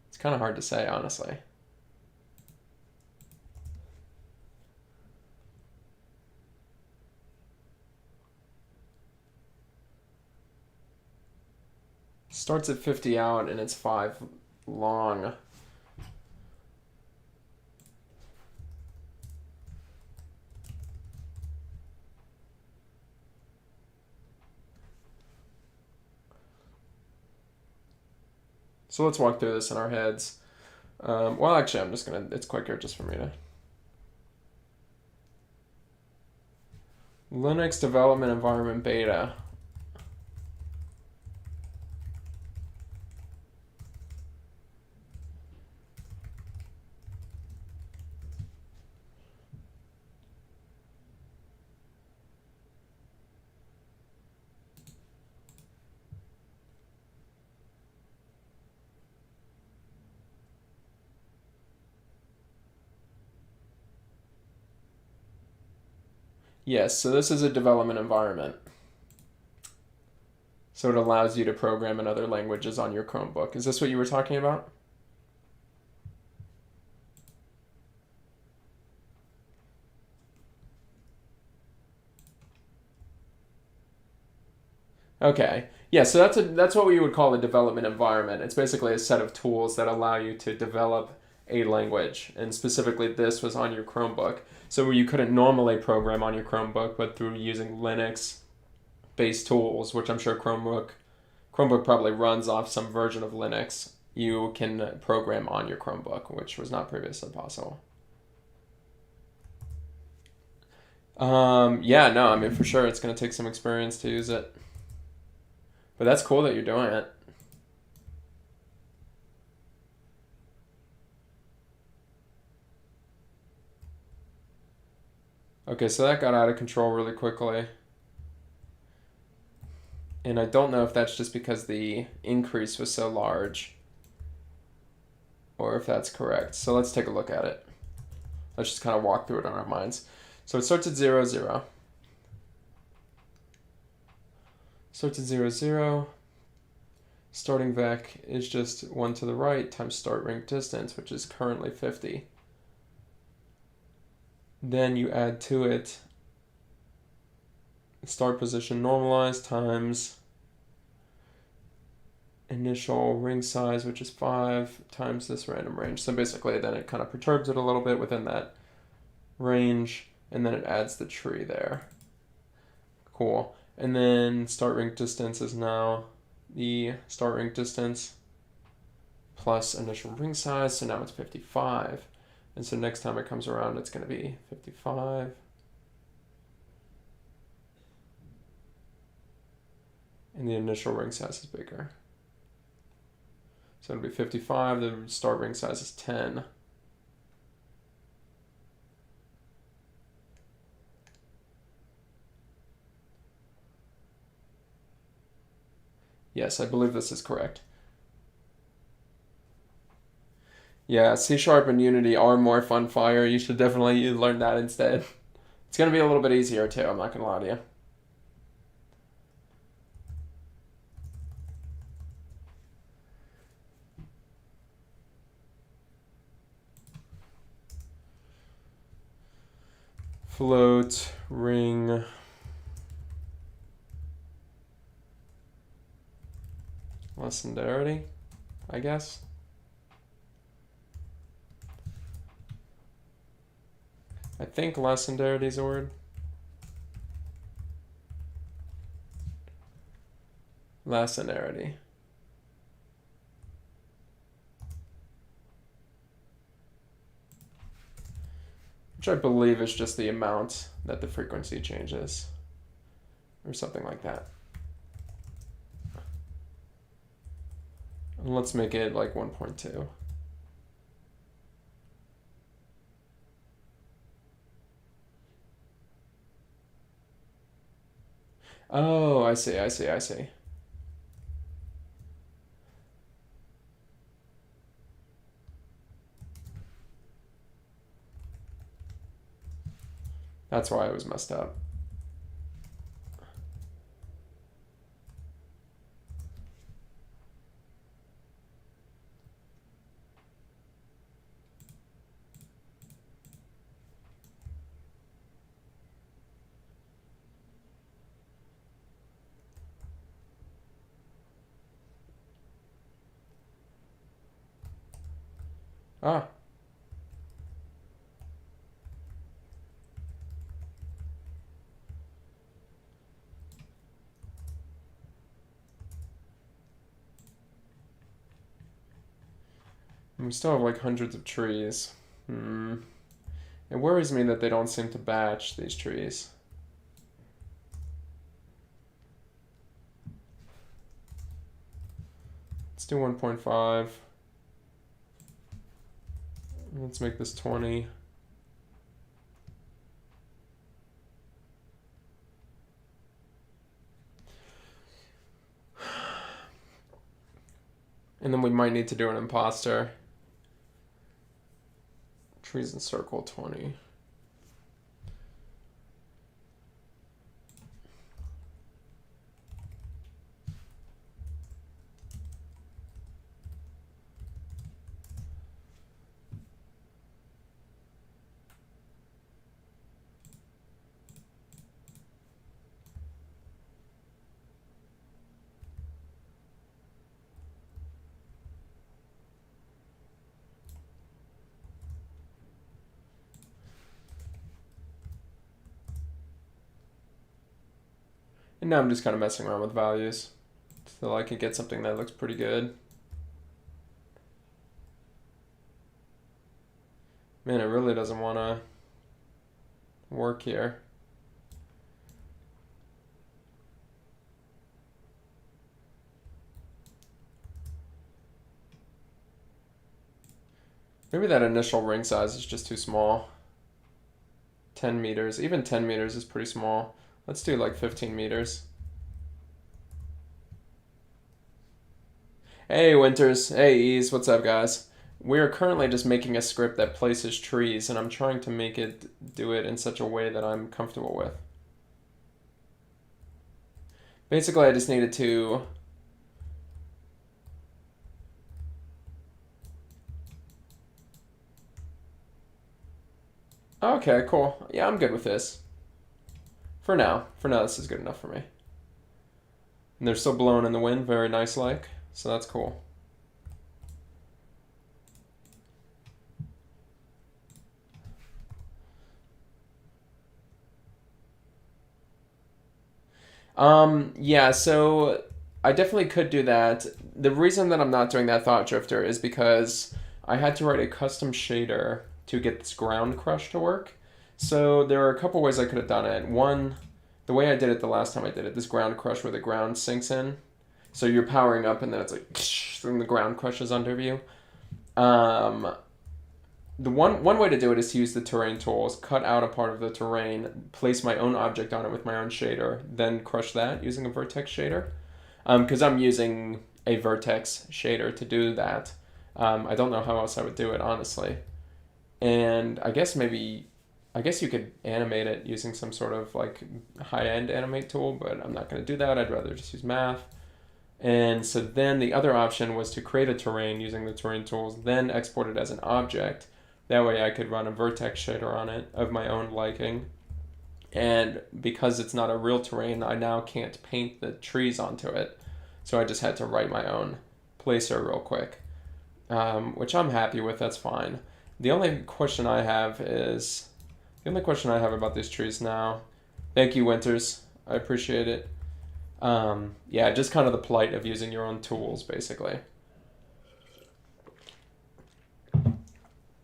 It's kind of hard to say, honestly. Starts at 50 out and it's 5 long. So let's walk through this in our heads. Well, actually, it's quicker just for me to. Linux development environment beta. Yes, so this is a development environment. So it allows you to program in other languages on your Chromebook. Is this what you were talking about? Okay. Yeah, so that's what we would call a development environment. It's basically a set of tools that allow you to develop a language, and specifically this was on your Chromebook. So where you couldn't normally program on your Chromebook, but through using Linux-based tools, which I'm sure Chromebook probably runs off some version of Linux, you can program on your Chromebook, which was not previously possible. Yeah, no, I mean, for sure, it's going to take some experience to use it. But that's cool that you're doing it. Okay, so that got out of control really quickly. And I don't know if that's just because the increase was so large or if that's correct. So let's take a look at it. Let's just kind of walk through it in our minds. So it starts at 0, 0. Starts at 0, 0. Starting vec is just 1 to the right times start rink distance, which is currently 50. Then you add to it start position normalized times initial ring size, which is 5, times this random range. So basically then it kind of perturbs it a little bit within that range, and then it adds the tree there. Cool. And then start rink distance is now the start rink distance plus initial ring size, so now it's 55. And so next time it comes around, it's going to be 55. And the initial ring size is bigger. So it'll be 55, the start ring size is 10. Yes, I believe this is correct. Yeah, C# and Unity are more fun fire. You should definitely learn that instead. It's going to be a little bit easier too, I'm not going to lie to you. Float, ring, lessendarity, I guess. I think lessendarity is a word. Lessendarity. Which I believe is just the amount that the frequency changes, or something like that. And let's make it like 1.2. Oh, I see. That's why I was messed up. Ah. And we still have like hundreds of trees. It worries me that they don't seem to batch these trees. Let's do 1.5. Let's make this 20. And then we might need to do an imposter. Trees in circle 20. And now I'm just kind of messing around with values so I can get something that looks pretty good. Man, it really doesn't want to work here. Maybe that initial ring size is just too small. 10 meters. Even 10 meters is pretty small. Let's do like 15 meters. Hey, Winters. Hey, Ease. What's up, guys? we're currently just making a script that places trees, and I'm trying to make it do it in such a way that I'm comfortable with. Basically, I just needed to... Okay, cool. Yeah, I'm good with this. For now. For now, this is good enough for me. And they're still blowing in the wind, very nice-like, so that's cool. Yeah, so I definitely could do that. The reason that I'm not doing that Thought Drifter is because I had to write a custom shader to get this ground crush to work. So there are a couple ways I could have done it. One, the way I did it the last time I did it, this ground crush where the ground sinks in. So you're powering up and then it's like, and the ground crushes under you. The one way to do it is to use the terrain tools, cut out a part of the terrain, place my own object on it with my own shader, then crush that using a vertex shader. Because I'm using a vertex shader to do that. I don't know how else I would do it, honestly. And I guess you could animate it using some sort of like high-end animate tool, but I'm not going to do that. I'd rather just use math. And so then the other option was to create a terrain using the terrain tools, then export it as an object. That way I could run a vertex shader on it of my own liking. And because it's not a real terrain, I now can't paint the trees onto it. So I just had to write my own placer real quick, which I'm happy with. That's fine. The only question I have about these trees now. Thank you, Winters. I appreciate it. Yeah, just kind of the plight of using your own tools, basically.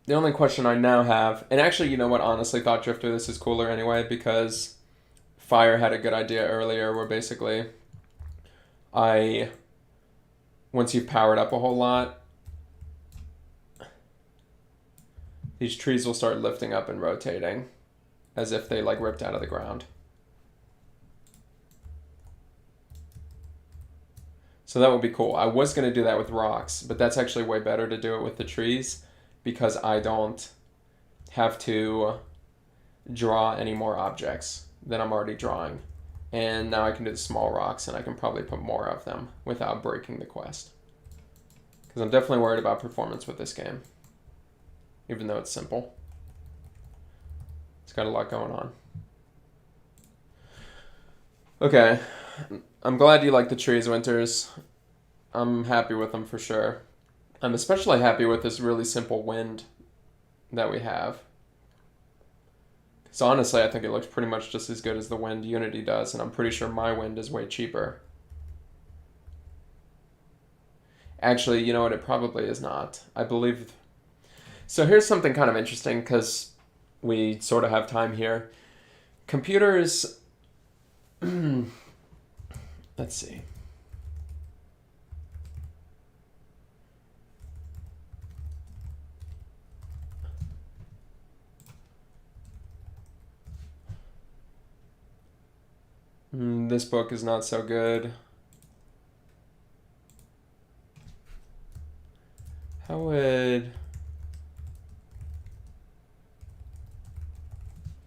The only question I now have, and actually, you know what, honestly, Thought Drifter, this is cooler anyway, because Fire had a good idea earlier where basically once you've powered up a whole lot, these trees will start lifting up and rotating as if they like ripped out of the ground. So that would be cool. I was going to do that with rocks, but that's actually way better to do it with the trees because I don't have to draw any more objects than I'm already drawing. And now I can do the small rocks, and I can probably put more of them without breaking the quest. Because I'm definitely worried about performance with this game, even though it's simple. It's got a lot going on. Okay, I'm glad you like the trees, Winters. I'm happy with them for sure. I'm especially happy with this really simple wind that we have. Because honestly, I think it looks pretty much just as good as the wind Unity does, and I'm pretty sure my wind is way cheaper. Actually, you know what? It probably is not. I believe... So here's something kind of interesting, because we sort of have time here. Computers... Let's see. This book is not so good. How would...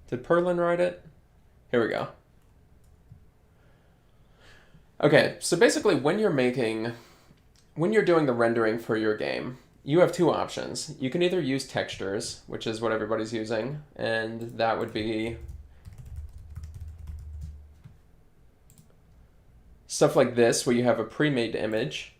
Did Perlin write it? Here we go. Okay, so basically when you're doing the rendering for your game, you have two options. You can either use textures, which is what everybody's using, and that would be stuff like this, where you have a pre-made image.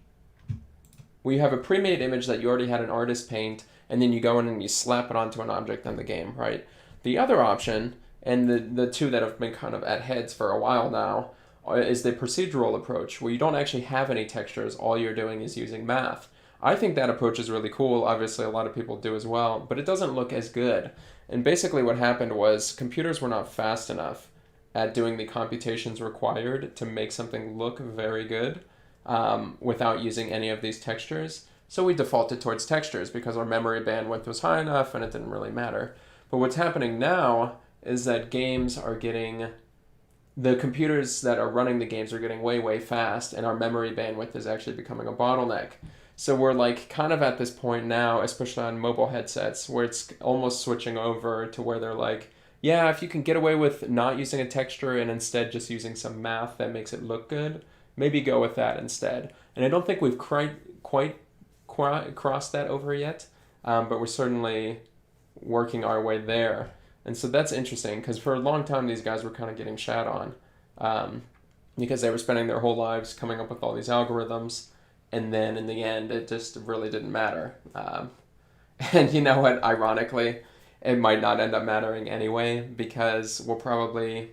That you already had an artist paint, and then you go in and you slap it onto an object in the game, right? The other option, and the two that have been kind of at heads for a while now, is the procedural approach, where you don't actually have any textures, all you're doing is using math. I think that approach is really cool. Obviously, a lot of people do as well, but it doesn't look as good. And basically what happened was computers were not fast enough at doing the computations required to make something look very good without using any of these textures. So we defaulted towards textures because our memory bandwidth was high enough and it didn't really matter. But what's happening now is that the computers that are running the games are getting way, way fast, and our memory bandwidth is actually becoming a bottleneck. So we're like kind of at this point now, especially on mobile headsets, where it's almost switching over to where they're like, yeah, if you can get away with not using a texture and instead just using some math that makes it look good, maybe go with that instead. And I don't think we've quite crossed that over yet, but we're certainly working our way there. And so that's interesting because for a long time these guys were kind of getting shat on, um, because they were spending their whole lives coming up with all these algorithms, and then in the end it just really didn't matter. And you know what? Ironically, it might not end up mattering anyway because we'll probably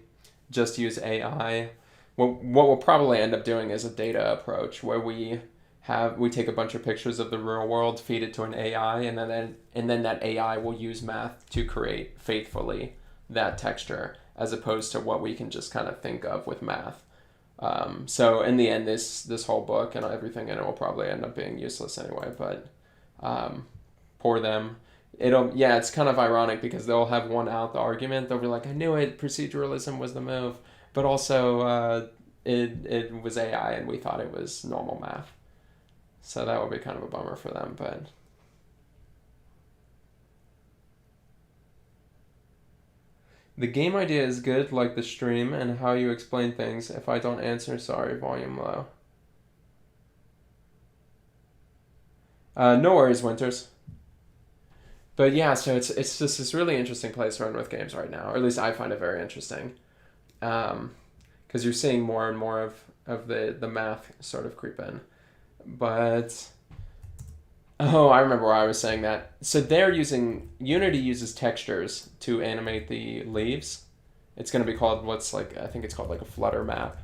just use AI. What we'll probably end up doing is a data approach where we take a bunch of pictures of the real world, feed it to an AI, and then that AI will use math to create faithfully that texture, as opposed to what we can just kind of think of with math. So in the end, this whole book and everything in it will probably end up being useless anyway. But for them, it's kind of ironic because they'll have won out the argument. They'll be like, I knew it, proceduralism was the move, but also it was AI and we thought it was normal math. So that would be kind of a bummer for them, but the game idea is good, like the stream and how you explain things. If I don't answer, sorry, volume low. No worries, Winters. But yeah, so it's just this really interesting place to run with games right now, or at least I find it very interesting, because you're seeing more and more of the math sort of creep in. But oh, I remember where I was saying that. So they're using Unity uses textures to animate the leaves. It's going to be called I think it's called like a Flutter map,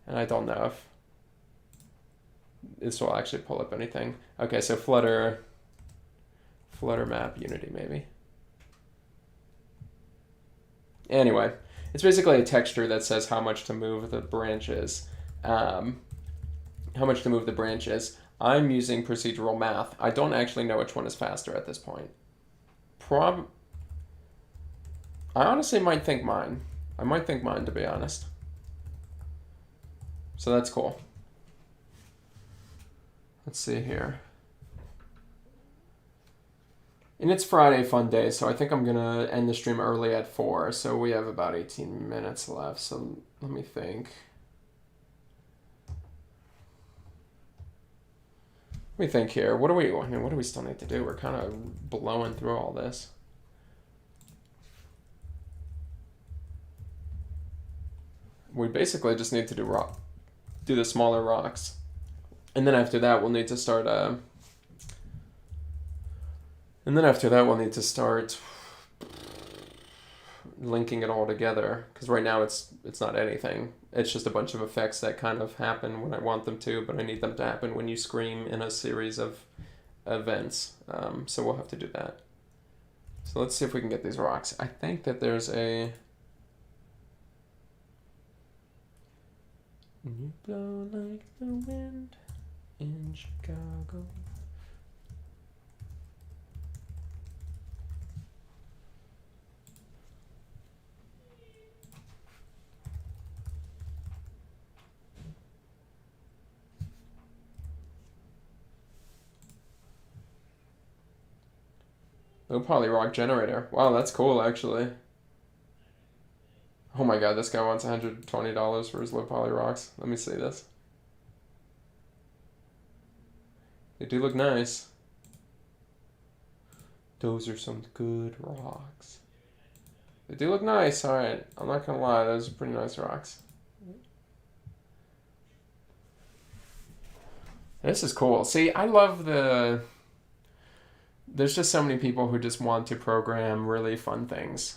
and I don't know if this will actually pull up anything. Okay, so Flutter map Unity maybe. Anyway, it's basically a texture that says how much to move the branches. I'm using procedural math. I don't actually know which one is faster at this point. I honestly might think mine. I might think mine, to be honest. So that's cool. Let's see here. And it's Friday fun day, so I think I'm going to end the stream early at 4. So we have about 18 minutes left. So let me think. Let me think here. What do we still need to do? We're kind of blowing through all this. We basically just need to do the smaller rocks. And then after that, we'll need to start linking it all together, because right now it's not anything. It's just a bunch of effects that kind of happen when I want them to, but I need them to happen when you scream in a series of events. So we'll have to do that. So let's see if we can get these rocks. I think that there's a... You blow like the wind in Chicago. Low poly rock generator. Wow, that's cool, actually. Oh my god, this guy wants $120 for his low poly rocks. Let me see this. They do look nice. Those are some good rocks. They do look nice, alright. I'm not gonna lie, those are pretty nice rocks. This is cool. See, I love there's just so many people who just want to program really fun things.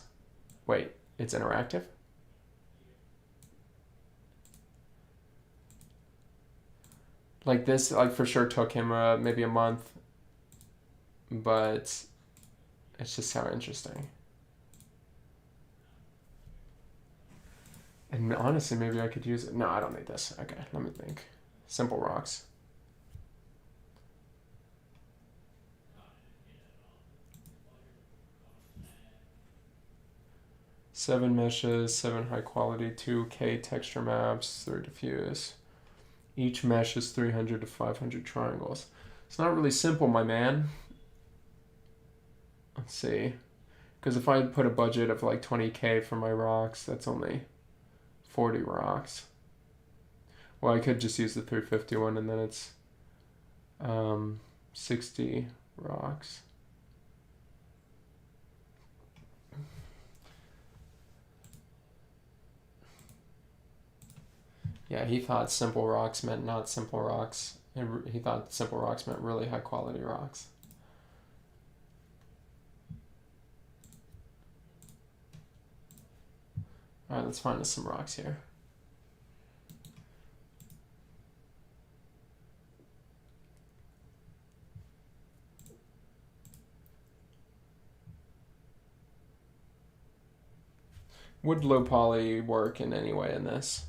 Wait, it's interactive? Like this, like for sure took him maybe a month, but it's just so interesting. And honestly, maybe I could use it. No, I don't need this. Okay, let me think. Simple rocks. Seven meshes, 7 high quality, 2K texture maps, 3 diffuse. Each mesh is 300 to 500 triangles. It's not really simple, my man. Let's see. Because if I put a budget of like 20K for my rocks, that's only 40 rocks. Well, I could just use the 350 one, and then it's 60 rocks. Yeah, he thought simple rocks meant not simple rocks. And he thought simple rocks meant really high quality rocks. Alright, let's find us some rocks here. Would low poly work in any way in this?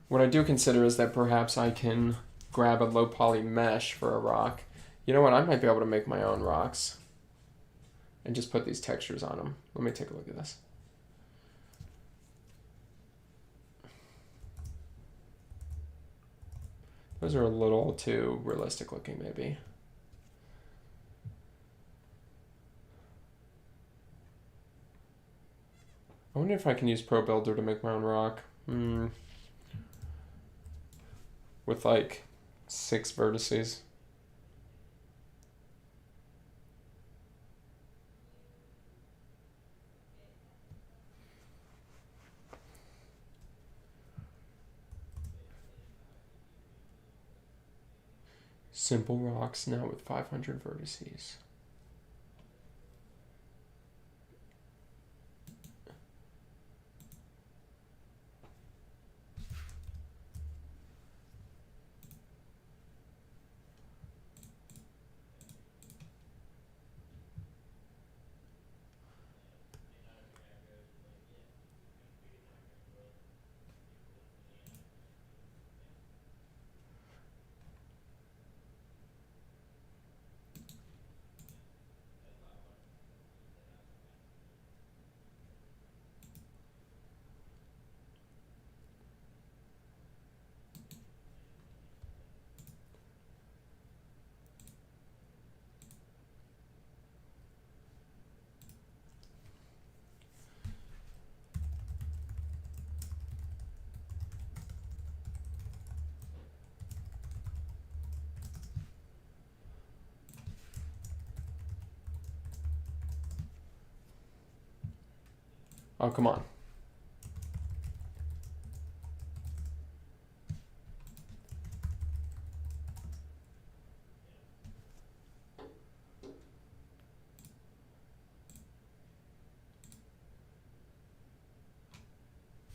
What I do consider is that perhaps I can grab a low poly mesh for a rock. You know what? I might be able to make my own rocks and just put these textures on them. Let me take a look at this. Those are a little too realistic looking, maybe. I wonder if I can use Pro Builder to make my own rock. With like 6 vertices. Simple rocks now with 500 vertices. Oh, come on.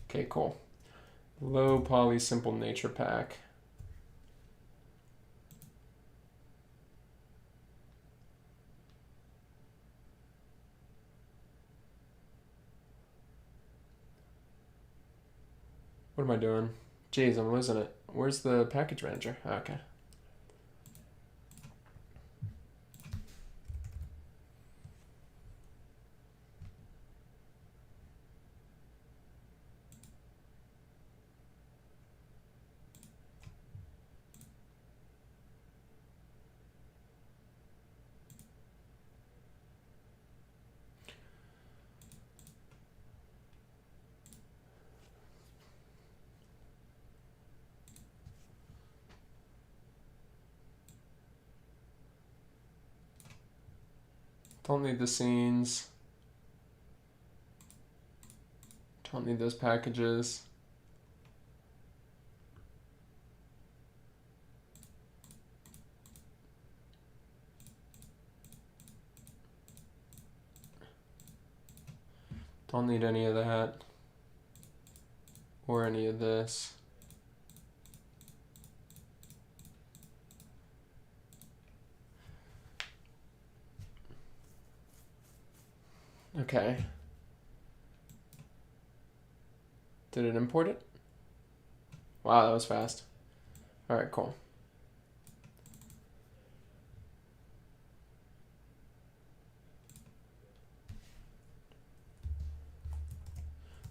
Okay, cool. Low poly simple nature pack. What am I doing? Jeez, I'm losing it. Where's the package manager? Okay. Don't need the scenes. Don't need those packages. Don't need any of that. Or any of this. Okay. Did it import it? Wow, that was fast. All right, cool.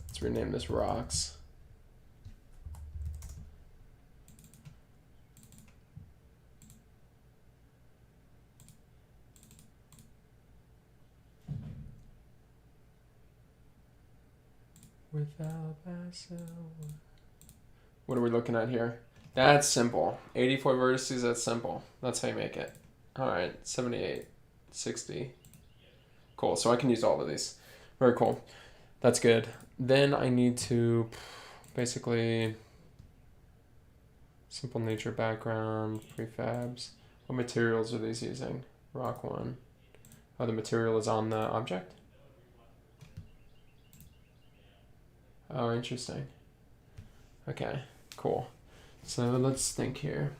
Let's rename this rocks. Without myself. What are we looking at here? That's simple. 84 vertices, that's simple. That's how you make it. All right, 78, 60. Cool, so I can use all of these. Very cool. That's good. Then I need to basically simple nature background, prefabs. What materials are these using? Rock one. Oh, the material is on the object? Oh, interesting. Okay, cool. So let's think here.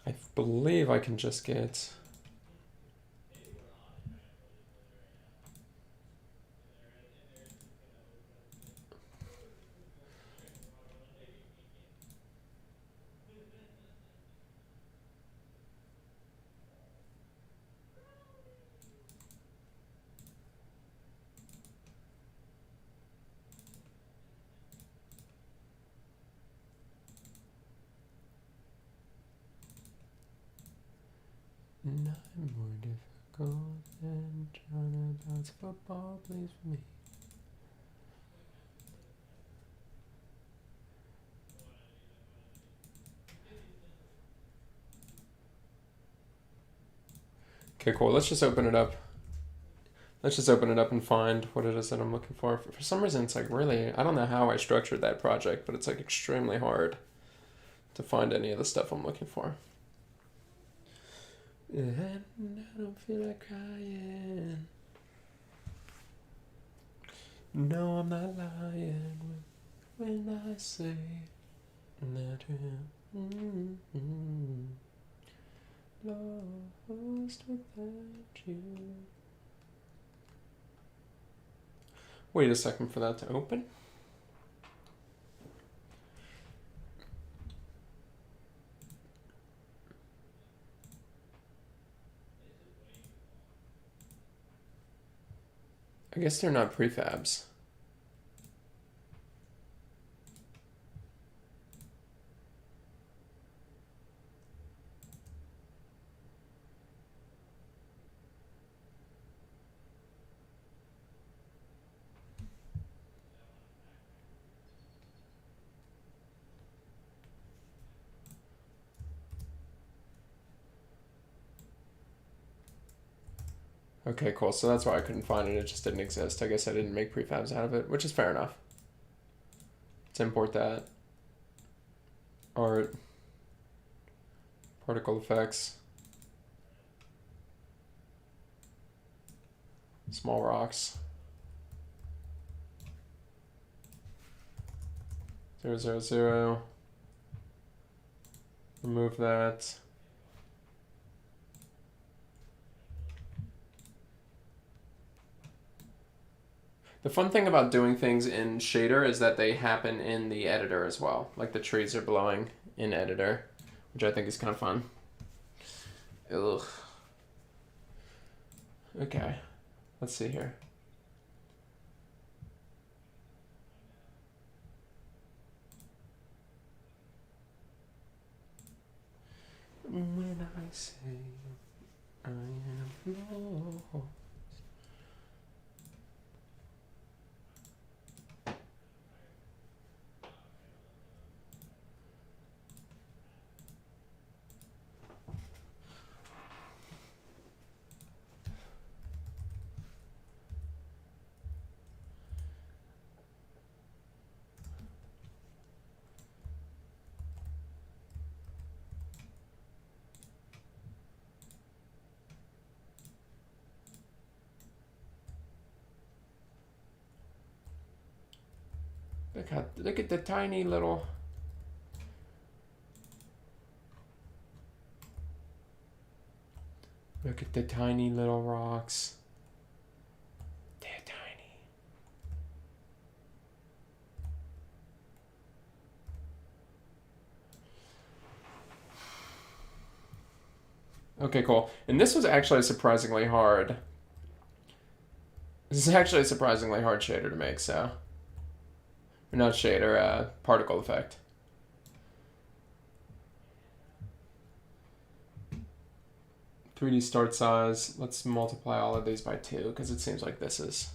I believe I can just get... Nothing more difficult than trying to bounce football, please, for me. Okay, cool. Let's just open it up. Let's just open it up and find what it is that I'm looking for. For some reason, it's like really, I don't know how I structured that project, but it's like extremely hard to find any of the stuff I'm looking for. And I don't feel like crying. No, I'm not lying when I say that I'm lost without you. Wait a second for that to open. I guess they're not prefabs. Okay, cool. So that's why I couldn't find it. It just didn't exist. I guess I didn't make prefabs out of it, which is fair enough. Let's import that. Art. Particle effects. Small rocks. 0, 0, 0. Remove that. The fun thing about doing things in shader is that they happen in the editor as well. Like the trees are blowing in editor, which I think is kind of fun. Ugh. Okay, let's see here. When I say I am lost. Look at the tiny little... Look at the tiny little rocks. They're tiny. Okay, cool. And this was actually surprisingly hard. This is actually a surprisingly hard shader to make, so... Not shader, particle effect. 3D start size. Let's multiply all of these by 2 because it seems like this is.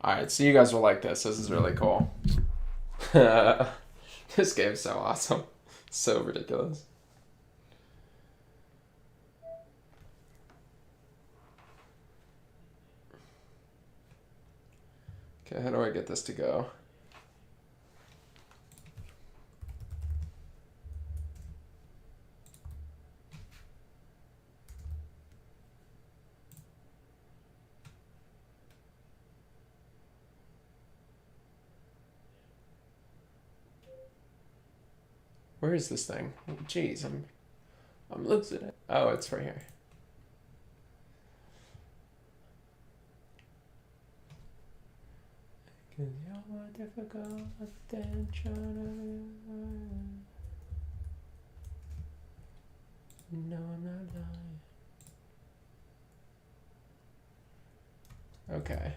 Alright, so you guys will like this. This is really cool. This game's so awesome. So ridiculous. Okay, how do I get this to go? Where is this thing? Jeez, I'm losing it. Oh, it's right here. Cause you're more difficult than trying to. No, I'm not lying. Okay.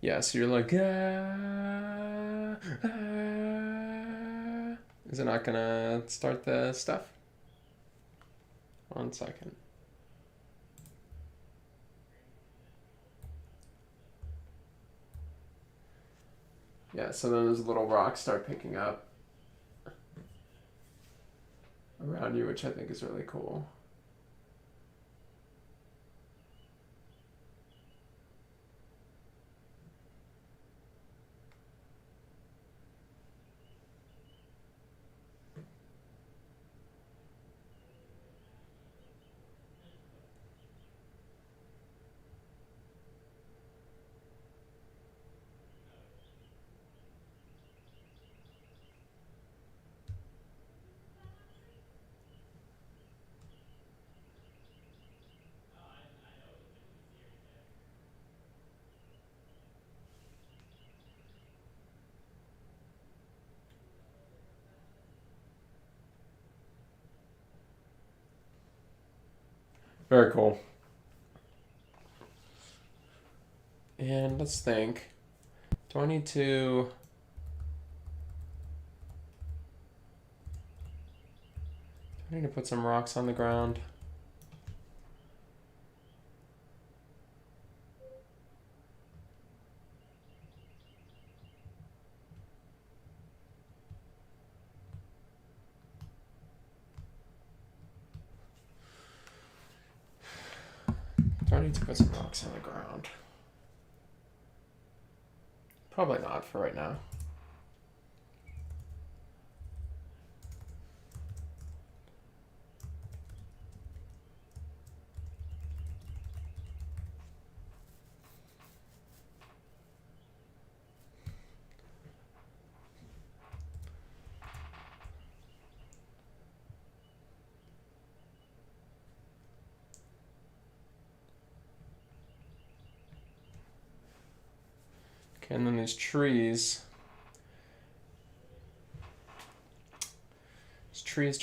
Yeah, so you're like, Is it not gonna start the stuff? 1 second. Yeah, so then those little rocks start picking up around you, which I think is really cool. Very cool. And let's think. Do I need to... I need to put some rocks on the ground. Do I need to put some rocks on the ground? Probably not for right now. Okay, and then these trees. It's trees.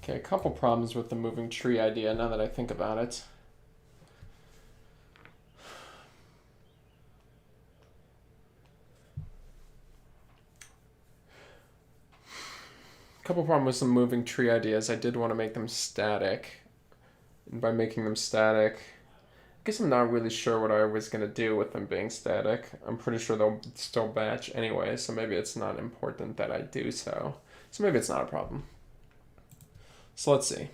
Okay, a couple problems with the moving tree idea now that I think about it. Couple problems with some moving tree ideas. I did want to make them static. And by making them static, I guess I'm not really sure what I was going to do with them being static. I'm pretty sure they'll still batch anyway, so maybe it's not important that I do so. So maybe it's not a problem. So let's see.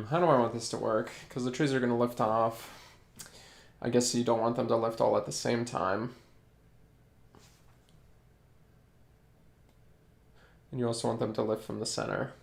How do I want this to work? Because the trees are going to lift off. I guess you don't want them to lift all at the same time. And you also want them to lift from the center.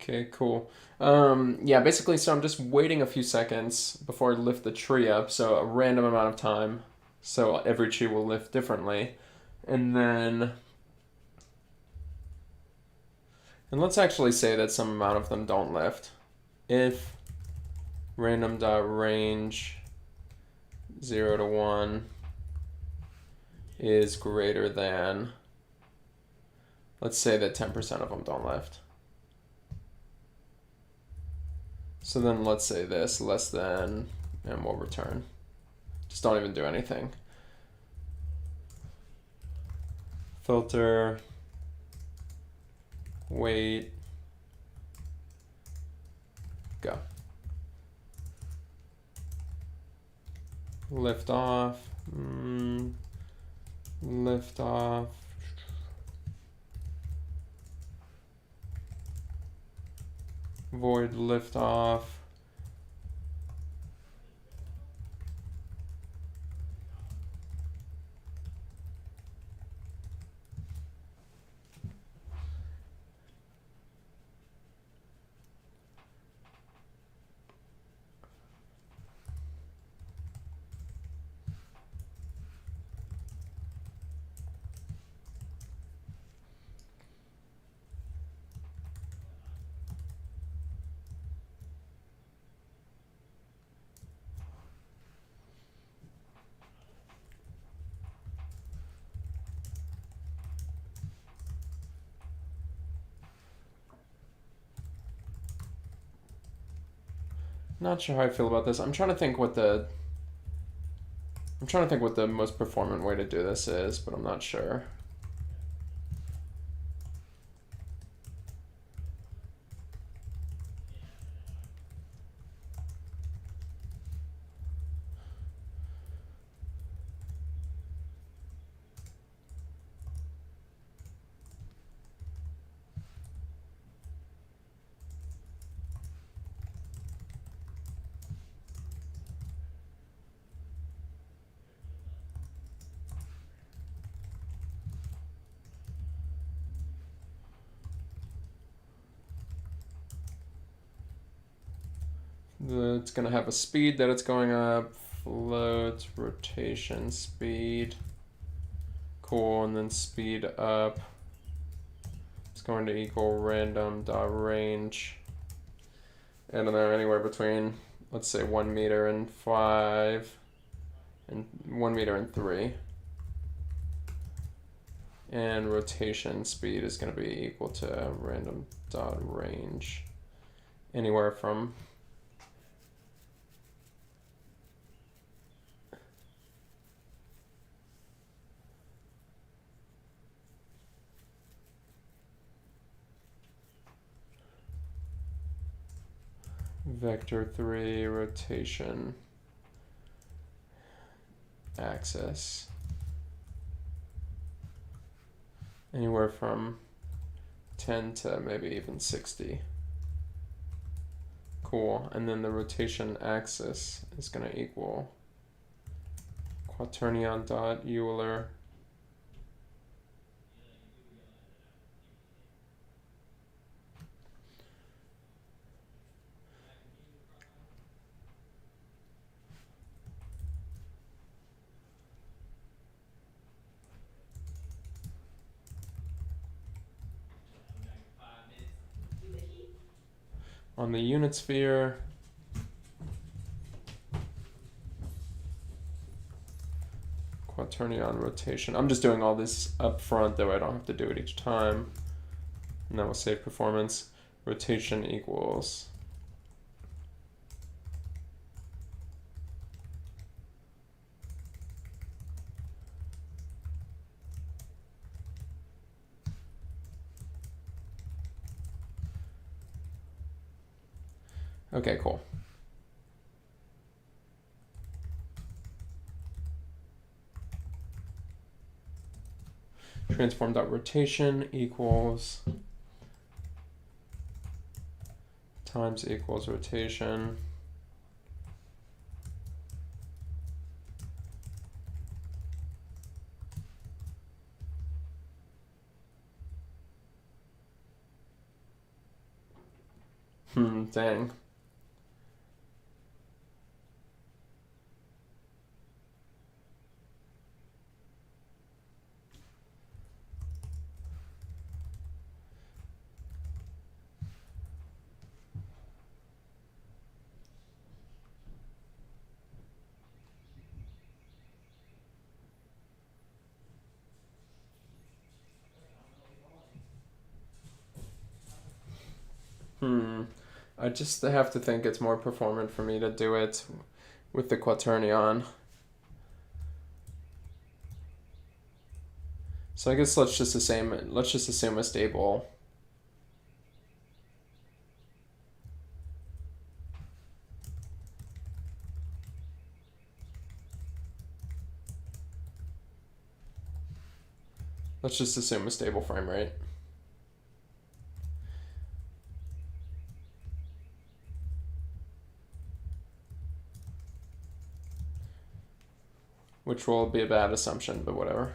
Okay, cool. Yeah, basically, so I'm just waiting a few seconds before I lift the tree up, so a random amount of time. So every tree will lift differently. And then, and let's actually say that some amount of them don't lift. If random.range 0 to 1 is greater than, let's say that 10% of them don't lift. So then let's say this, less than, and we'll return. Just don't even do anything. Filter, wait, go. Lift off, lift off. Void lift off. Not sure how I feel about this. I'm trying to think what the most performant way to do this is, but I'm not sure. It's going to have a speed that it's going up, float, rotation, speed. Cool, and then speed up. It's going to equal random dot range. And then anywhere between, let's say 1 meter and 5, and 1 meter and 3. And rotation speed is going to be equal to random dot range. Anywhere from vector 3 rotation axis. Anywhere from 10 to maybe even 60. Cool. And then the rotation axis is going to equal quaternion dot Euler on the unit sphere. Quaternion rotation. I'm just doing all this up front, though I don't have to do it each time. And that will save performance. Rotation equals okay, cool. Transform dot rotation equals times equals rotation dang. I just have to think it's more performant for me to do it with the quaternion. So I guess let's just assume a stable. Let's just assume a stable frame rate. Which will be a bad assumption, but whatever.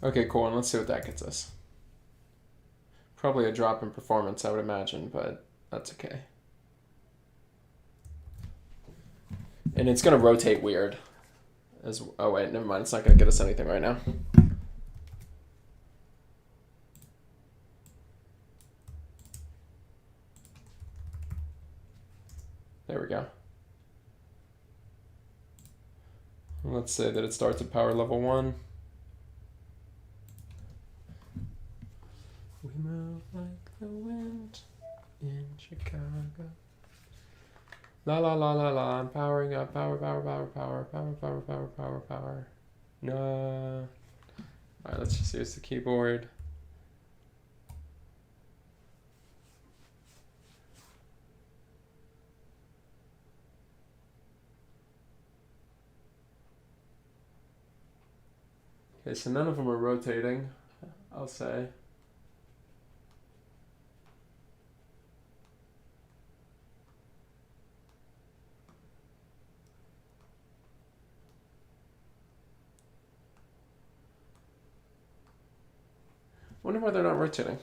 Okay, cool, and let's see what that gets us. Probably a drop in performance, I would imagine, but that's okay. And it's gonna rotate weird. Oh wait, never mind, it's not gonna get us anything right now. There we go. Let's say that it starts at power level 1. We move like the wind in Chicago. La la la la la, I'm powering up, power, power, power, power, power, power, power, power, power. No. Alright, let's just use the keyboard. Okay, so none of them are rotating, I'll say. Wonder why they're not rotating.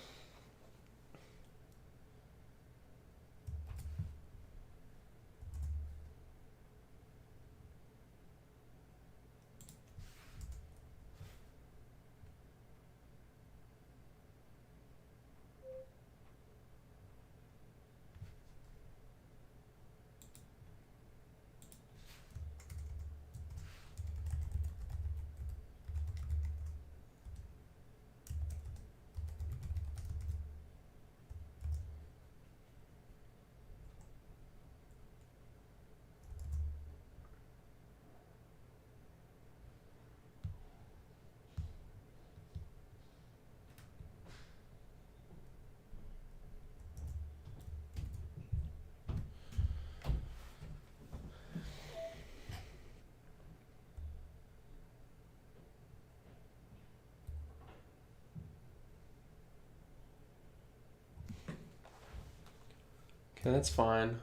Okay, that's fine.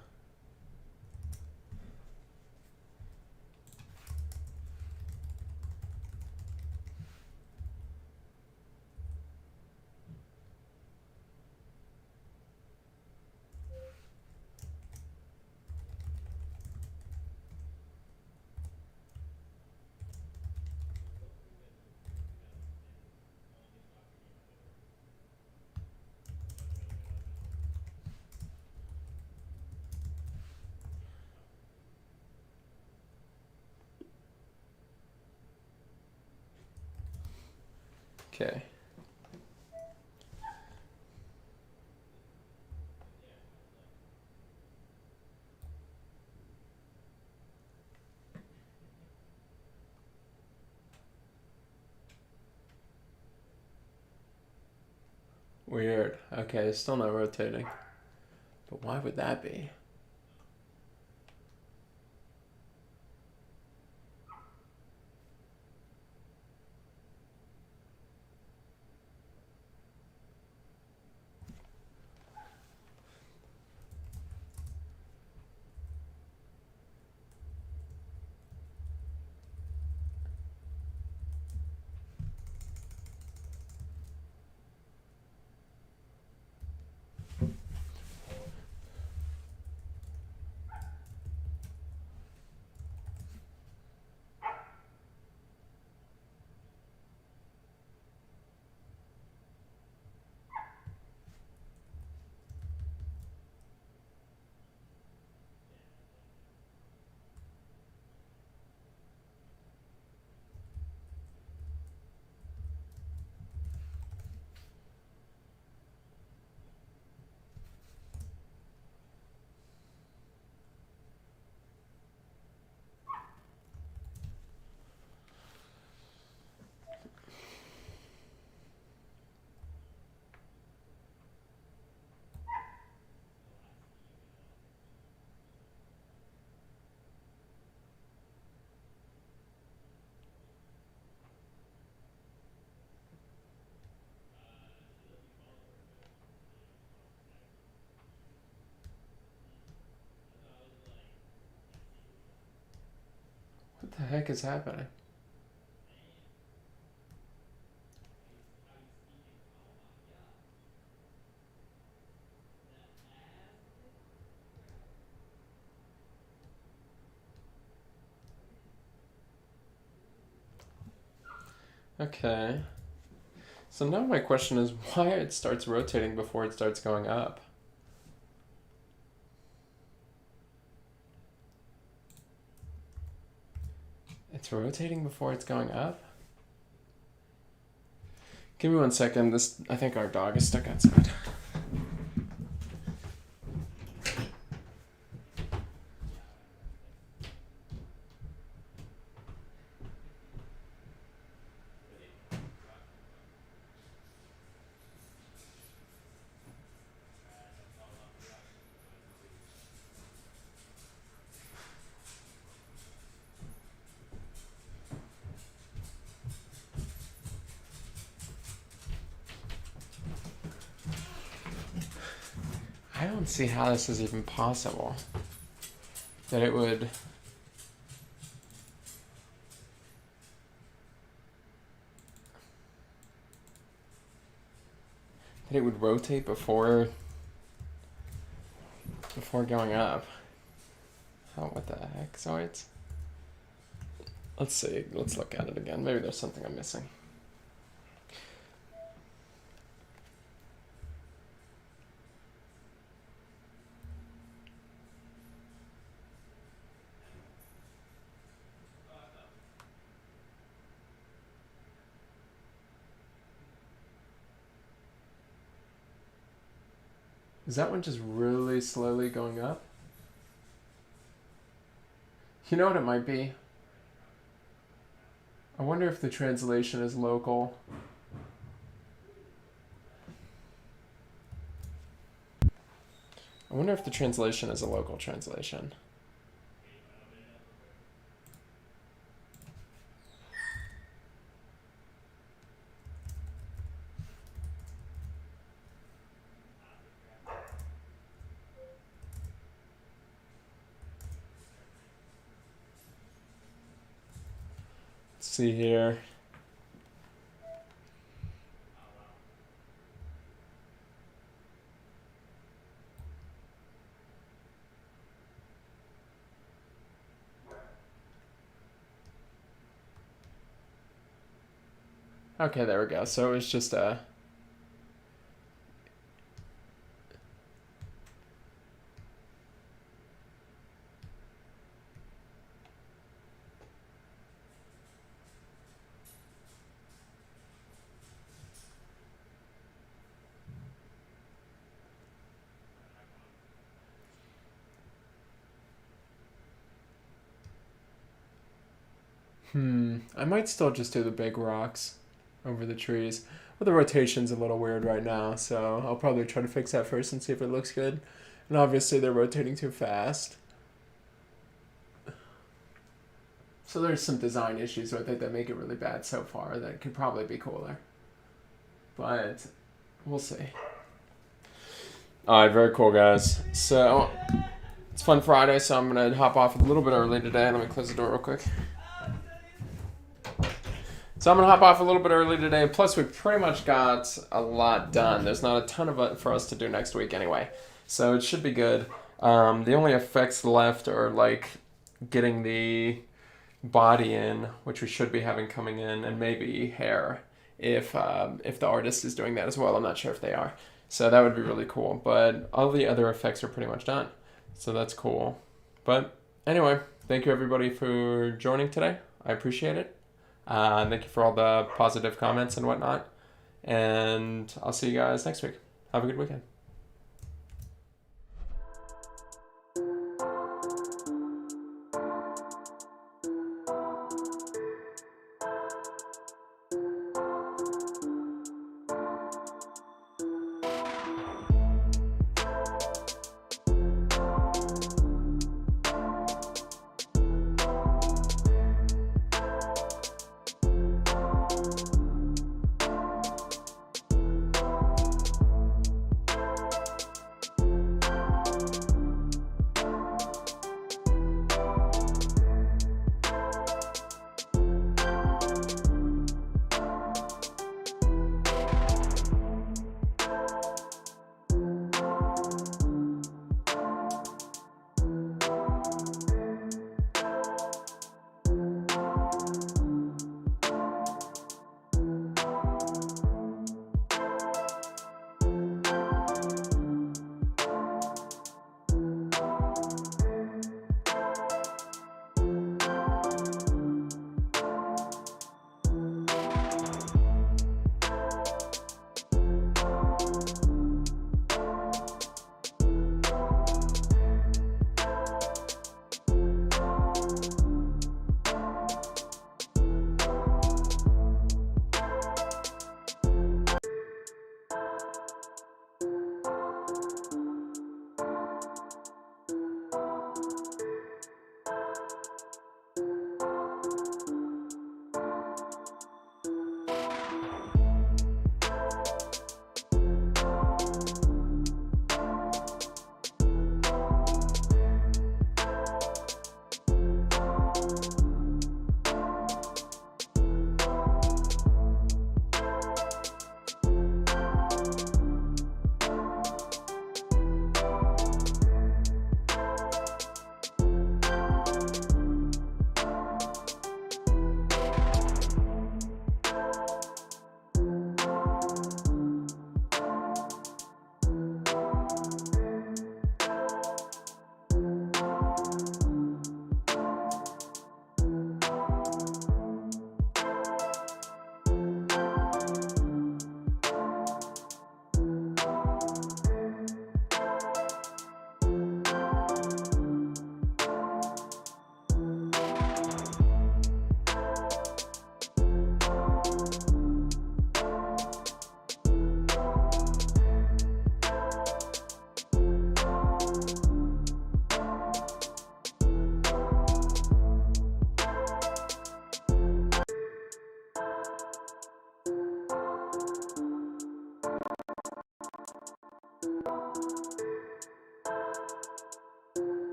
Okay. Weird. Okay, it's still not rotating. But why would that be? What the heck is happening? Okay. So now my question is why it starts rotating before it starts going up. It's rotating before it's going up? Give me 1 second. I think our dog is stuck outside. I don't see how this is even possible. That it would... That it would rotate before going up. Oh, what the heck? So it's... Let's see. Let's look at it again. Maybe there's something I'm missing. Is that one just really slowly going up? You know what it might be? I wonder if the translation is local. I wonder if the translation is a local translation. See here. Okay, there we go. So it was just a... I might still just do the big rocks over the trees. Well, the rotation's a little weird right now, so I'll probably try to fix that first and see if it looks good. And obviously they're rotating too fast. So there's some design issues with it that make it really bad so far that could probably be cooler. But we'll see. Alright, very cool, guys. So it's Fun Friday, so I'm going to hop off a little bit early today. Let me close the door real quick. So I'm going to hop off a little bit early today. Plus, we pretty much got a lot done. There's not a ton of it for us to do next week anyway. So it should be good. The only effects left are like getting the body in, which we should be having coming in, and maybe hair if the artist is doing that as well. I'm not sure if they are. So that would be really cool. But all the other effects are pretty much done. So that's cool. But anyway, thank you everybody for joining today. I appreciate it. Thank you for all the positive comments and whatnot. And I'll see you guys next week. Have a good weekend.